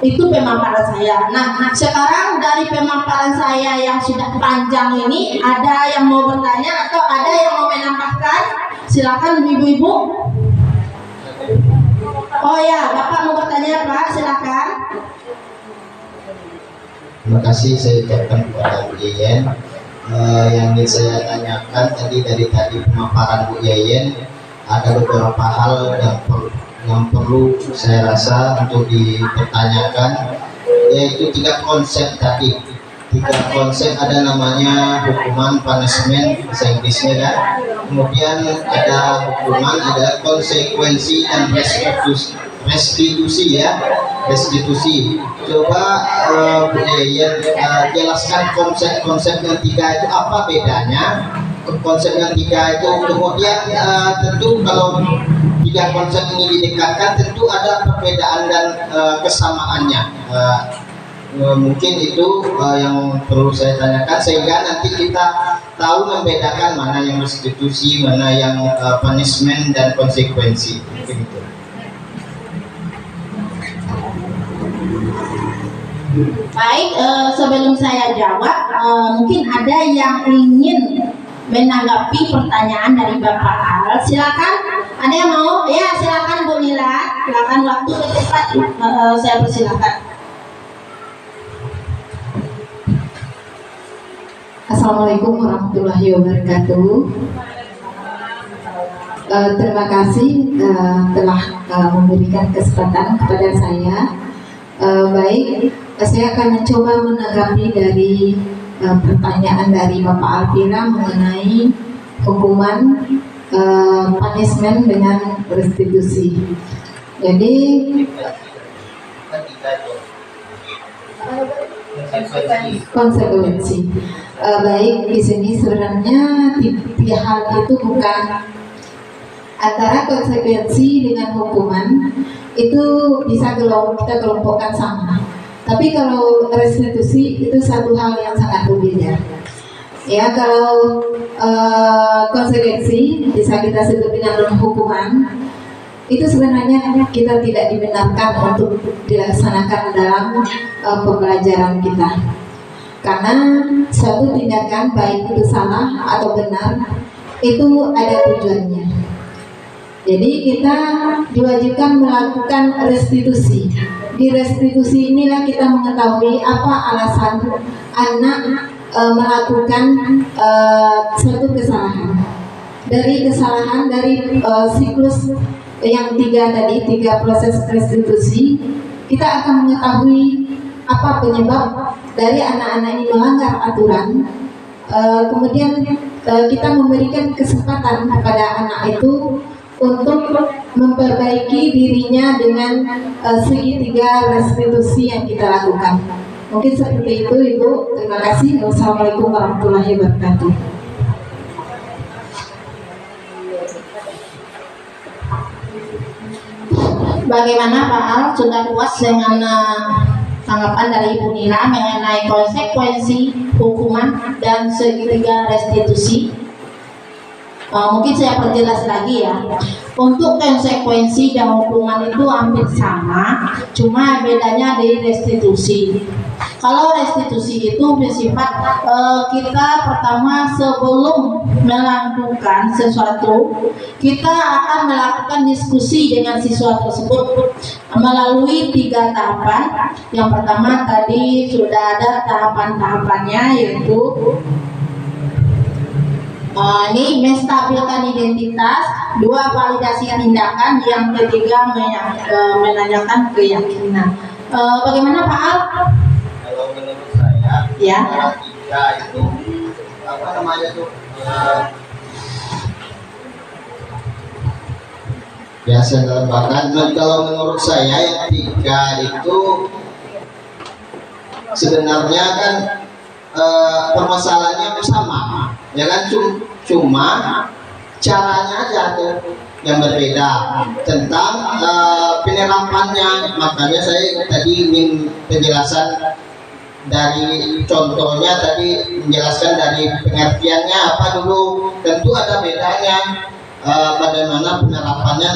itu pemaparan saya. Nah, sekarang dari pemaparan saya yang sudah panjang ini, ada yang mau bertanya atau ada yang mau menambahkan? Silakan ibu-ibu. Oh ya, Bapak mau bertanya, Pak, silakan. Terima kasih saya ucapkan kepada Bu Yeyen. Yang ingin saya tanyakan tadi pemaparan Bu Yeyen, ada beberapa hal yang perlu saya rasa untuk dipertanyakan, yaitu 3 konsep tadi. 3 konsep, ada namanya hukuman, punishment bahasa Inggrisnya kan. Kemudian ada hukuman, ada konsekuensi dan restitusi ya. Restitusi. Coba Bu Yeyen jelaskan konsep yang 3 itu apa bedanya? Konsep yang 3 itu kemudian tentu kalau 3 konsep ini didekatkan tentu ada perbedaan dan kesamaannya. Mungkin itu yang perlu saya tanyakan sehingga nanti kita tahu membedakan mana yang restitusi, mana yang punishment dan konsekuensi. Begitu. Baik, sebelum saya jawab, mungkin ada yang ingin menanggapi pertanyaan dari Bapak Al. Silakan, ada yang mau? Ya, silakan Bu Lila. Silakan, waktu dan tempat saya persilakan. Assalamualaikum warahmatullahi wabarakatuh. Terima kasih telah memberikan kesempatan kepada saya. Baik, saya akan mencoba menanggapi dari pertanyaan dari Bapak Alvira mengenai hukuman punishment dengan restitusi. Jadi konsekuensi. Baik, di sini sebenarnya tiga hal itu bukan antara konsekuensi dengan hukuman itu bisa kita kelompokkan sama. Tapi kalau restitusi itu satu hal yang sangat berbeda. Ya, kalau konsekuensi bisa kita sebut dengan hukuman, itu sebenarnya kita tidak dibenarkan untuk dilaksanakan dalam pembelajaran kita. Karena suatu tindakan baik itu salah atau benar itu ada tujuannya. Jadi kita diwajibkan melakukan restitusi. Di restitusi inilah kita mengetahui apa alasan anak melakukan suatu kesalahan. Dari kesalahan dari siklus yang tiga proses restitusi, kita akan mengetahui apa penyebab dari anak-anak ini melanggar aturan. Kemudian kita memberikan kesempatan kepada anak itu untuk memperbaiki dirinya dengan segitiga restitusi yang kita lakukan. Mungkin seperti itu, Ibu. Terima kasih. Wassalamualaikum warahmatullahi wabarakatuh. Bagaimana Pak Al, sudah puas dengan tanggapan dari Ibu Nira mengenai konsekuensi hukuman dan segitiga restitusi? Mungkin saya perjelas lagi ya. Untuk konsekuensi dan hukuman itu hampir sama, cuma bedanya di restitusi. Kalau restitusi itu bersifat kita pertama sebelum melakukan sesuatu, kita akan melakukan diskusi dengan siswa tersebut melalui 3 tahapan. Yang pertama tadi sudah ada tahapan-tahapannya, yaitu ini menstabilkan identitas, 2 validasi tindakan, yang ketiga menanyakan keyakinan. Bagaimana Pak Al? Kalau menurut saya, Ya. tiga itu apa namanya tuh? Ya, saya tambahkan. Kalau menurut saya yang 3 itu sebenarnya kan permasalahannya sama, ya kan, cuma caranya aja tuh yang berbeda tentang penerapannya. Makanya saya tadi ingin penjelasan dari contohnya, tadi menjelaskan dari pengertiannya apa dulu. Tentu ada bedanya bagaimana penerapannya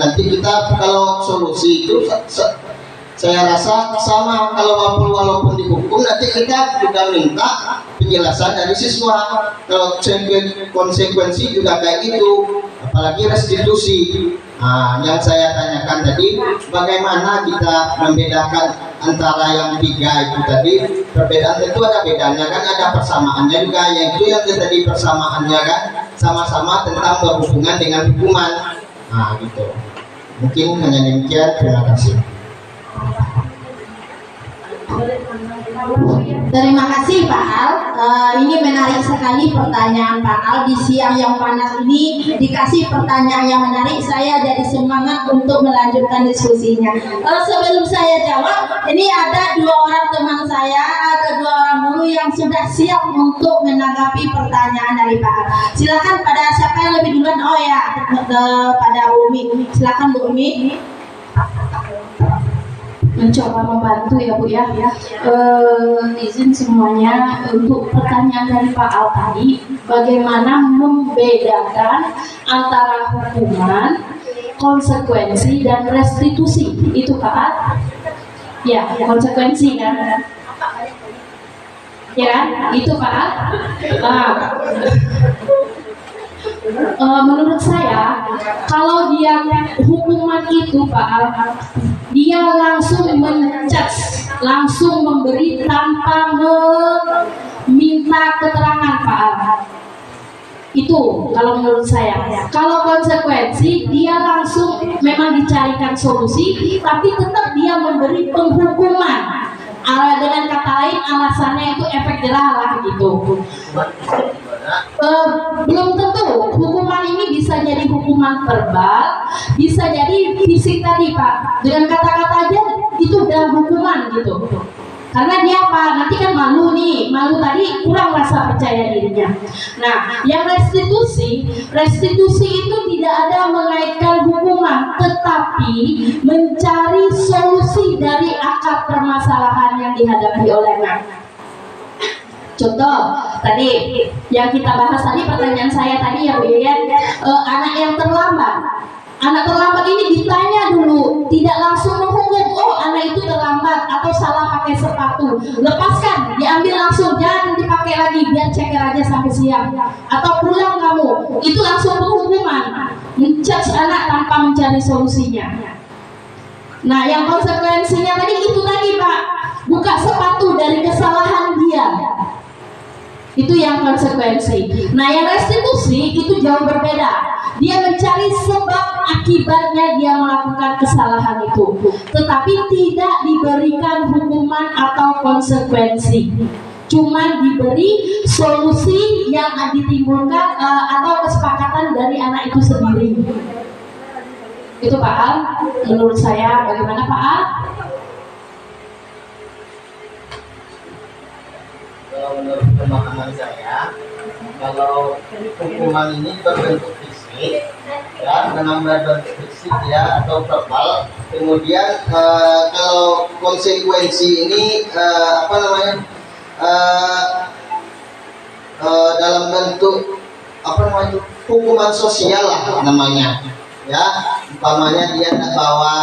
nanti kita kalau solusi itu saya rasa sama. Kalau walaupun dihukum, nanti kita juga minta penjelasan dari siswa. Kalau konsekuensi juga kayak gitu, apalagi restitusi. Nah, yang saya tanyakan tadi, bagaimana kita membedakan antara yang 3 itu tadi? Perbedaan tentu ada bedanya kan, ada persamaannya juga. Yaitu yang tadi persamaannya kan sama-sama tentang berhubungan dengan hukuman. Nah, gitu. Mungkin hanya demikian. Terima kasih. Terima kasih Pak Al. Ini menarik sekali pertanyaan Pak Al. Di siang yang panas ini dikasih pertanyaan yang menarik, saya jadi semangat untuk melanjutkan diskusinya. Sebelum saya jawab, ini ada 2 orang teman saya, ada 2 orang guru yang sudah siap untuk menanggapi pertanyaan dari Pak Al. Silakan, pada siapa yang lebih duluan? Oh ya, pada Bu Umi. Silakan Bu Umi. Mencoba membantu ya Bu ya. Izin semuanya, untuk pertanyaan dari Pak Al tadi, bagaimana membedakan antara hukuman, konsekuensi dan restitusi, itu Pak Al? Ya, konsekuensi kan. Ya kan? Itu Pak. Menurut saya, kalau dia hukuman itu Pak, dia langsung menjudge, langsung memberi tanpa meminta keterangan Pak. Itu kalau menurut saya. Kalau konsekuensi, dia langsung memang dicarikan solusi, tapi tetap dia memberi penghukuman. Dengan kata lain, alasannya itu efek jerah lah gitu. Belum tentu hukuman ini bisa jadi hukuman verbal, bisa jadi fisik tadi Pak. Dengan kata-kata aja itu udah hukuman gitu. Karena dia apa? Nanti kan malu nih, malu tadi kurang rasa percaya dirinya. Nah, yang restitusi itu tidak ada mengaitkan hukuman, tetapi mencari solusi dari akar permasalahan yang dihadapi olehnya. Contoh tadi yang kita bahas tadi, pertanyaan saya tadi ya Bu Yayan, anak yang terlambat. Anak terlambat ini ditanya dulu, tidak langsung menghukum, oh anak itu terlambat atau salah pakai sepatu, lepaskan, diambil langsung, jangan dipakai lagi, biar ceker aja sampai siang, atau pulang kamu, itu langsung penghukuman, menjudge anak tanpa mencari solusinya. Nah, yang konsekuensinya tadi itu tadi Pak, buka sepatu dari kesalahan dia. Itu yang konsekuensi. Nah, yang restitusi itu jauh berbeda. Dia mencari sebab akibatnya dia melakukan kesalahan itu, tetapi tidak diberikan hukuman atau konsekuensi. Cuma diberi solusi yang ditimbulkan atau kesepakatan dari anak itu sendiri. Itu Pak Al, menurut saya. Bagaimana Pak Al? Menurut pemahaman saya, kalau hukuman ini berbentuk fisik, ya, memang berbentuk fisik ya atau verbal. Kemudian kalau konsekuensi ini dalam bentuk hukuman sosial lah namanya, ya. Umpamanya dia tidak bawa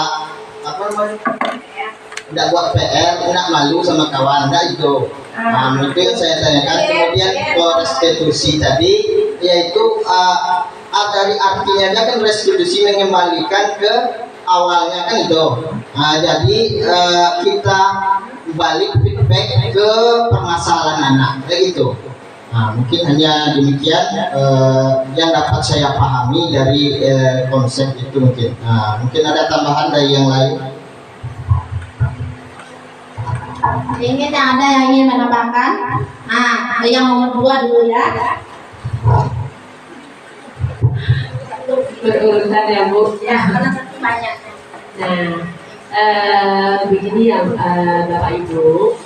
tidak buat PR, tidak malu sama kawan, tidak itu. Nah, itu yang saya tanyakan. Kemudian restitusi tadi, yaitu dari artinya dia kan restitusi mengembalikan ke awalnya kan itu. Nah, jadi kita balik feedback ke permasalahan anak, kayak gitu. Nah, mungkin hanya demikian yang dapat saya pahami dari konsep itu mungkin. Nah, mungkin ada tambahan dari yang lain. Ingin yang ada yang ingin menambahkan? Nah, yang nomor 2 dulu ya. Berurutan ya Bu. Ya, karena banyak. Nah, begini ya Bapak Ibu,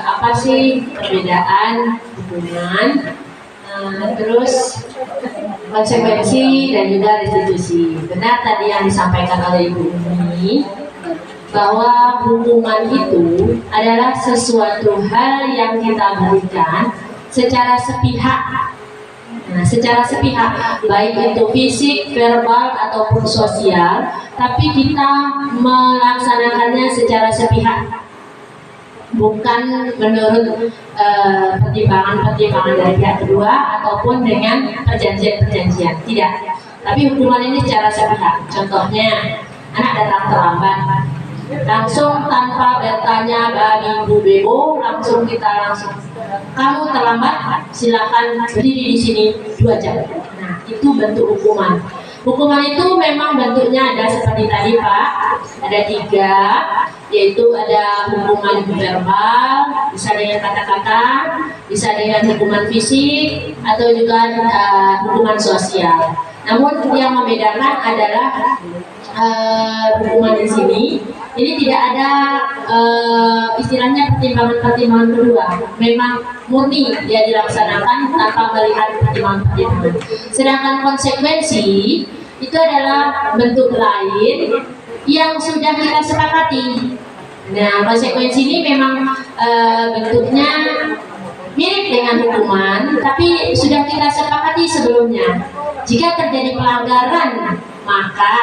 apa sih perbedaan hukuman, terus konsekuensi dan juga restitusi? Benar tadi yang disampaikan oleh Ibu Umi, bahwa hukuman itu adalah sesuatu hal yang kita berikan secara sepihak. Nah, secara sepihak, baik itu fisik, verbal ataupun sosial, tapi kita melaksanakannya secara sepihak, bukan menurut pertimbangan-pertimbangan dari pihak kedua ataupun dengan perjanjian-perjanjian. Tidak. Tapi hukuman ini secara sepihak. Contohnya, anak datang terlambat, langsung tanpa bertanya bagi Bu Bebo, langsung kamu terlambat, silakan berdiri di sini 2 jam. Nah, itu bentuk hukuman. Hukuman itu memang bentuknya ada seperti tadi Pak, ada 3, yaitu ada hukuman verbal, bisa dengan kata-kata, bisa dengan hukuman fisik, atau juga hukuman sosial. Namun yang membedakan adalah hukuman di sini, ini tidak ada istilahnya pertimbangan-pertimbangan kedua. Memang murni dia dilaksanakan tanpa melihat pertimbangan-pertimbangan. Sedangkan konsekuensi itu adalah bentuk lain yang sudah kita sepakati. Nah, konsekuensi ini memang bentuknya mirip dengan hukuman, tapi sudah kita sepakati sebelumnya. Jika terjadi pelanggaran, maka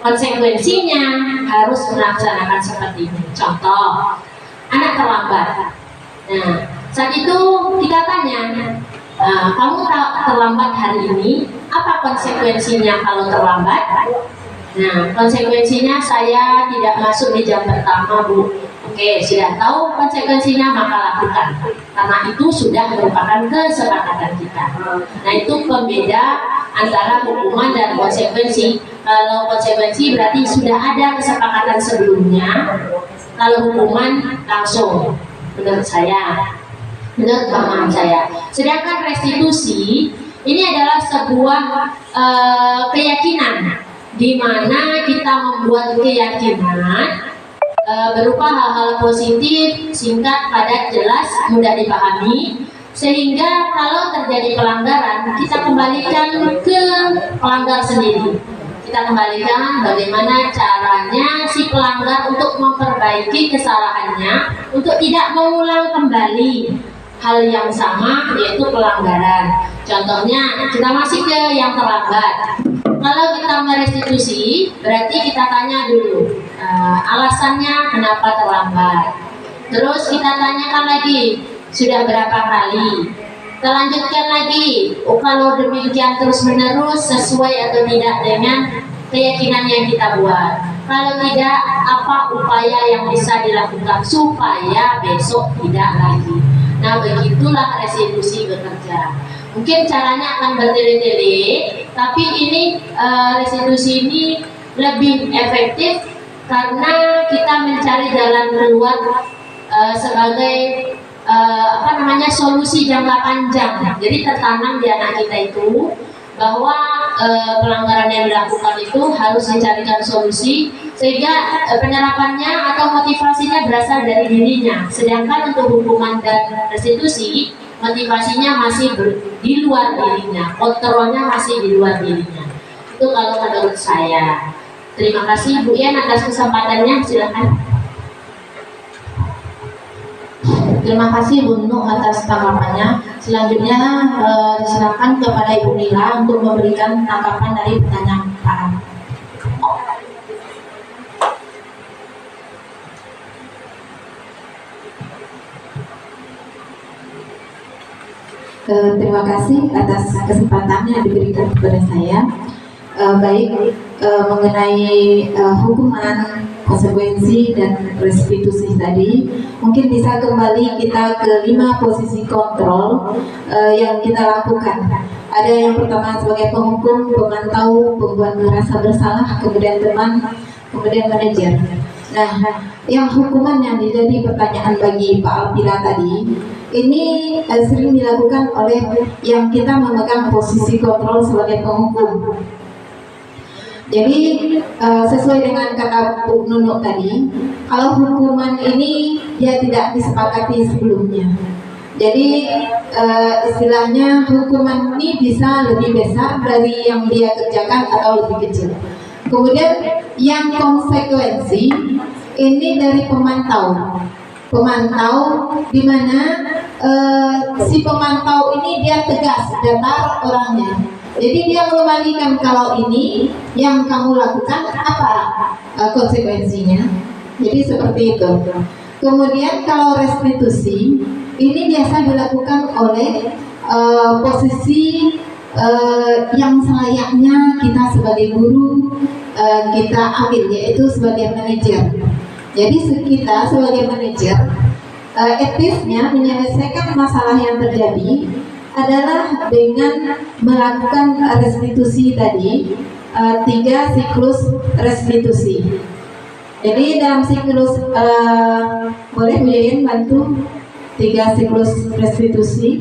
konsekuensinya harus melaksanakan seperti ini. Contoh, anak terlambat Nah, saat itu kita tanya, kamu terlambat hari ini, apa konsekuensinya kalau terlambat? Nah, konsekuensinya saya tidak masuk di jam pertama, Bu. Oke, sudah tahu konsekuensinya, maka lakukan. Karena itu sudah merupakan kesepakatan kita. Nah, itu pembeda antara hukuman dan konsekuensi. Kalau konsekuensi berarti sudah ada kesepakatan sebelumnya. Kalau hukuman langsung, menurut saya, menurut pemahaman saya. Sedangkan restitusi ini adalah sebuah keyakinan, di mana kita membuat keyakinan berupa hal-hal positif, singkat, padat, jelas, mudah dipahami, sehingga kalau terjadi pelanggaran kita kembalikan ke pelanggar sendiri. Kita kembalikan bagaimana caranya si pelanggar untuk memperbaiki kesalahannya, untuk tidak mengulang kembali hal yang sama, yaitu pelanggaran. Contohnya, kita masih ke yang terlambat. Kalau kita merestitusi, berarti kita tanya dulu alasannya kenapa terlambat. Terus kita tanyakan lagi, sudah berapa kali? Kita lanjutkan lagi, kalau demikian terus menerus sesuai atau tidak dengan keyakinan yang kita buat. Kalau tidak, apa upaya yang bisa dilakukan supaya besok tidak lagi. Nah, begitulah restitusi bekerja. Mungkin caranya akan bertele-tele, tapi ini restitusi ini lebih efektif karena kita mencari jalan keluar sebagai solusi jangka panjang. Jadi tertanam di anak kita itu bahwa pelanggaran yang dilakukan itu harus dicarikan solusi, sehingga penerapannya atau motivasinya berasal dari dirinya. Sedangkan untuk hukuman dan restitusi, motivasinya masih di luar dirinya, kontrolnya masih di luar dirinya. Itu kalau menurut saya. Terima kasih Bu Yan atas kesempatannya, silakan. Terima kasih Bu Nunu atas tanggapannya. Selanjutnya silakan kepada Ibu Nila untuk memberikan tanggapan dari pertanyaan Pak An. Terima kasih atas kesempatannya yang diberikan kepada saya. Mengenai hukuman, konsekuensi, dan restitusi tadi, mungkin bisa kembali kita ke 5 posisi kontrol yang kita lakukan. Ada yang pertama sebagai penghukum, pemantau, pembuat merasa bersalah, kemudian teman, kemudian manajer. Nah, yang hukuman yang menjadi pertanyaan bagi Pak Alpila tadi, ini sering dilakukan oleh yang kita memegang posisi kontrol sebagai penghukum. Jadi sesuai dengan kata Bu Nunu tadi, kalau hukuman ini dia tidak disepakati sebelumnya. Jadi istilahnya hukuman ini bisa lebih besar dari yang dia kerjakan atau lebih kecil. Kemudian yang konsekuensi ini dari pemantau. Pemantau di mana si pemantau ini dia tegas, datar orangnya. Jadi dia mengembalikan kalau ini yang kamu lakukan apa konsekuensinya. Jadi seperti itu. Kemudian kalau restitusi ini biasa dilakukan oleh posisi yang selayaknya kita sebagai guru kita ambil, yaitu sebagai manajer. Jadi kita sebagai manajer etisnya menyelesaikan masalah yang terjadi adalah dengan melakukan restitusi tadi, 3 siklus restitusi. Jadi dalam siklus boleh Bu Yayan bantu 3 siklus restitusi.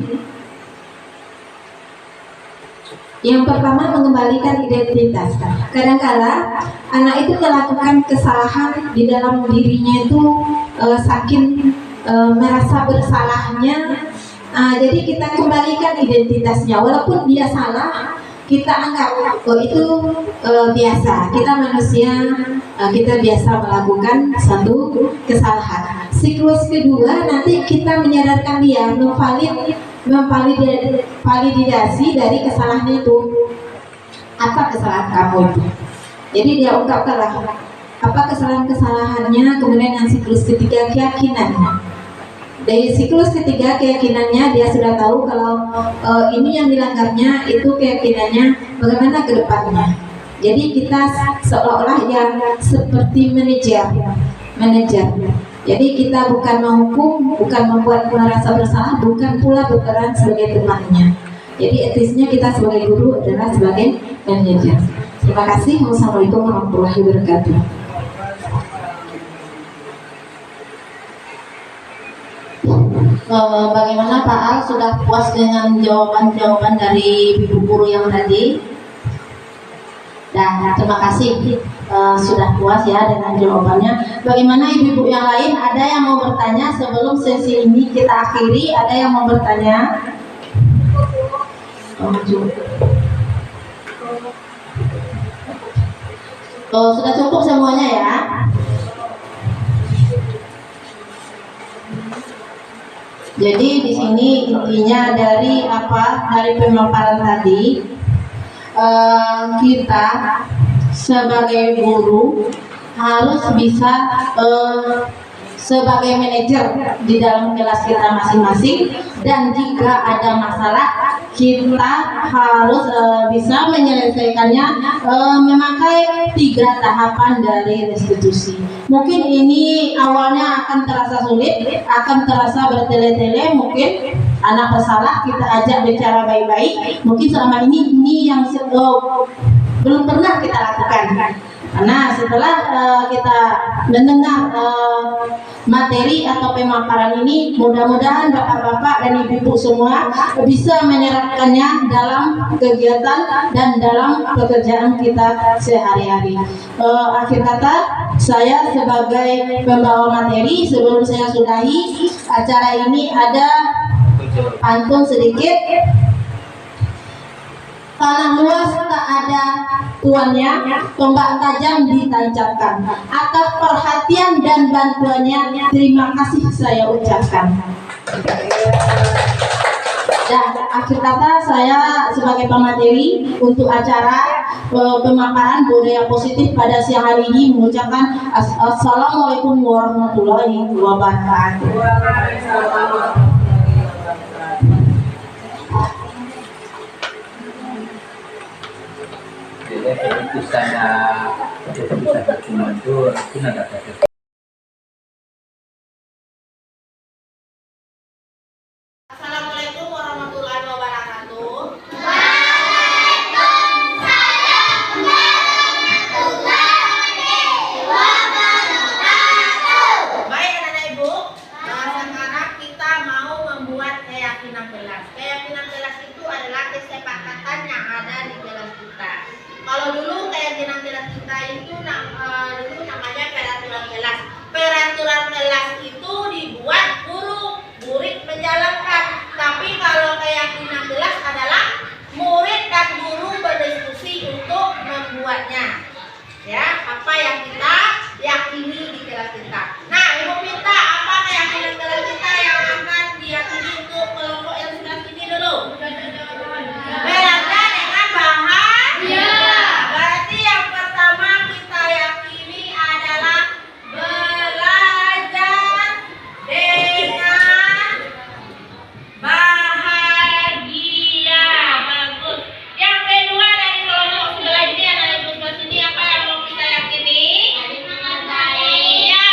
Yang pertama, mengembalikan identitas. Kadang-kala anak itu melakukan kesalahan di dalam dirinya itu saking merasa bersalahnya. Jadi kita kembalikan identitasnya, walaupun dia salah, kita anggap itu biasa. Kita manusia, kita biasa melakukan satu kesalahan. Siklus kedua, nanti kita menyadarkan dia, memvalidasi dari kesalahan itu. Apa kesalahan kamu itu? Jadi dia ungkapkanlah apa kesalahan-kesalahannya. Kemudian yang siklus ketiga, keyakinannya. Dari siklus ketiga keyakinannya dia sudah tahu kalau ini yang dilanggarnya itu keyakinannya bagaimana ke depannya. Jadi kita seolah-olah yang seperti manajer. Jadi kita bukan menghukum, bukan membuat merasa bersalah, bukan pula berperan sebagai temannya. Jadi etisnya kita sebagai guru adalah sebagai manajer. Terima kasih. Wassalamualaikum warahmatullahi wabarakatuh. Bagaimana Pak Al, sudah puas dengan jawaban-jawaban dari ibu guru yang tadi? Dan terima kasih sudah puas ya dengan jawabannya. Bagaimana ibu-ibu yang lain? Ada yang mau bertanya sebelum sesi ini kita akhiri? Ada yang mau bertanya? Sudah cukup semuanya ya. Jadi di sini intinya dari pemaparan tadi, kita sebagai guru harus bisa sebagai manajer di dalam kelas kita masing-masing, dan jika ada masalah kita harus bisa menyelesaikannya memakai 3 tahapan dari restitusi. Mungkin ini awalnya akan terasa sulit, akan terasa bertele-tele, mungkin anak bersalah kita ajak bicara baik-baik, mungkin selama ini yang belum pernah kita lakukan. Nah, setelah kita mendengar materi atau pemaparan ini, mudah-mudahan bapak-bapak dan ibu-ibu semua bisa menerapkannya dalam kegiatan dan dalam pekerjaan kita sehari-hari. Akhir kata, saya sebagai pembawa materi, sebelum saya sudahi acara ini, ada pantun sedikit. Tanah luas tak ada tuannya, tombak tajam ditancapkan. Atas perhatian dan bantuannya, terima kasih saya ucapkan. Dan akhir kata, saya sebagai pemateri untuk acara pemaparan budaya positif pada siang hari ini mengucapkan Assalamualaikum warahmatullahi wabarakatuh. keputusan percuma itu ada kata. Assalamualaikum warahmatullahi wabarakatuh. Baik anak-anak ibu, sekarang kita mau membuat keyakinan kelas. Keyakinan kelas itu adalah kesepakatan yang ada di kelas kita. Kalau dulu keyakinan kelas kita itu dulu namanya peraturan kelas. Peraturan kelas itu dibuat guru, murid menjalankan. Tapi kalau keyakinan kelas adalah murid dan guru berdiskusi untuk membuatnya. Ya, apa yang kita yakini di kelas kita. Nah, ibu minta apa keyakinan kelas kita yang akan diyakini untuk kelompok yang sebelah sini dulu. Belajar dengan bahagia. Berarti yang pertama kita yakini adalah belajar dengan bahagia. Bagus. Yang kedua dari kelompok sebelah ini, anak ibu sebelah sini, apa yang mau kita yakini? Ya,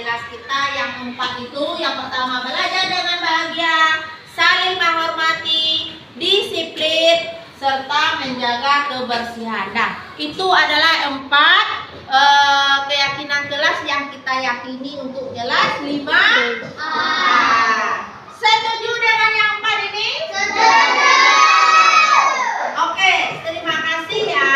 kelas kita yang 4 itu. Yang pertama, belajar dengan bahagia, saling menghormati, disiplin, serta menjaga kebersihan. Nah, itu adalah 4 keyakinan kelas yang kita yakini untuk kelas 5. Setuju dengan yang 4 ini? Setuju. Oke, terima kasih ya.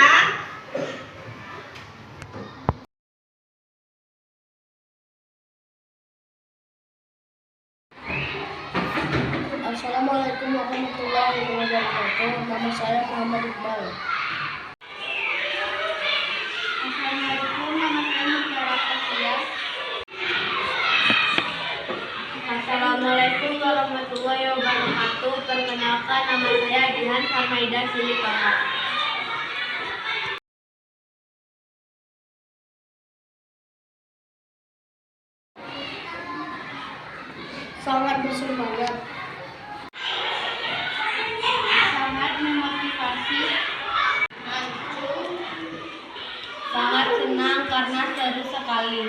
Assalamualaikum warahmatullahi wabarakatuh. Nama saya Muhammad Iqbal. Assalamualaikum, nama saya Mutiara Fasia. Assalamualaikum warahmatullahi wabarakatuh. Perkenalkan, nama saya Dihan Farmaida Silikapa. Sangat bersemangat. Sangat memotivasi. Sangat senang karena seru sekali.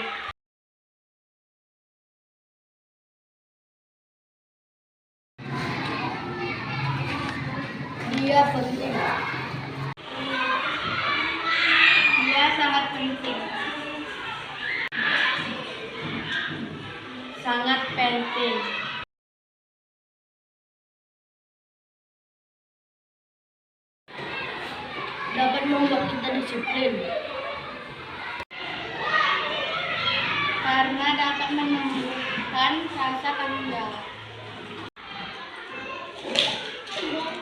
Dia penting. Dia sangat penting. Sangat penting. Dapat membuat kita disiplin. Karena dapat menumbuhkan rasa tanggung jawab.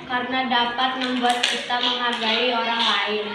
Karena dapat membuat kita menghargai orang lain.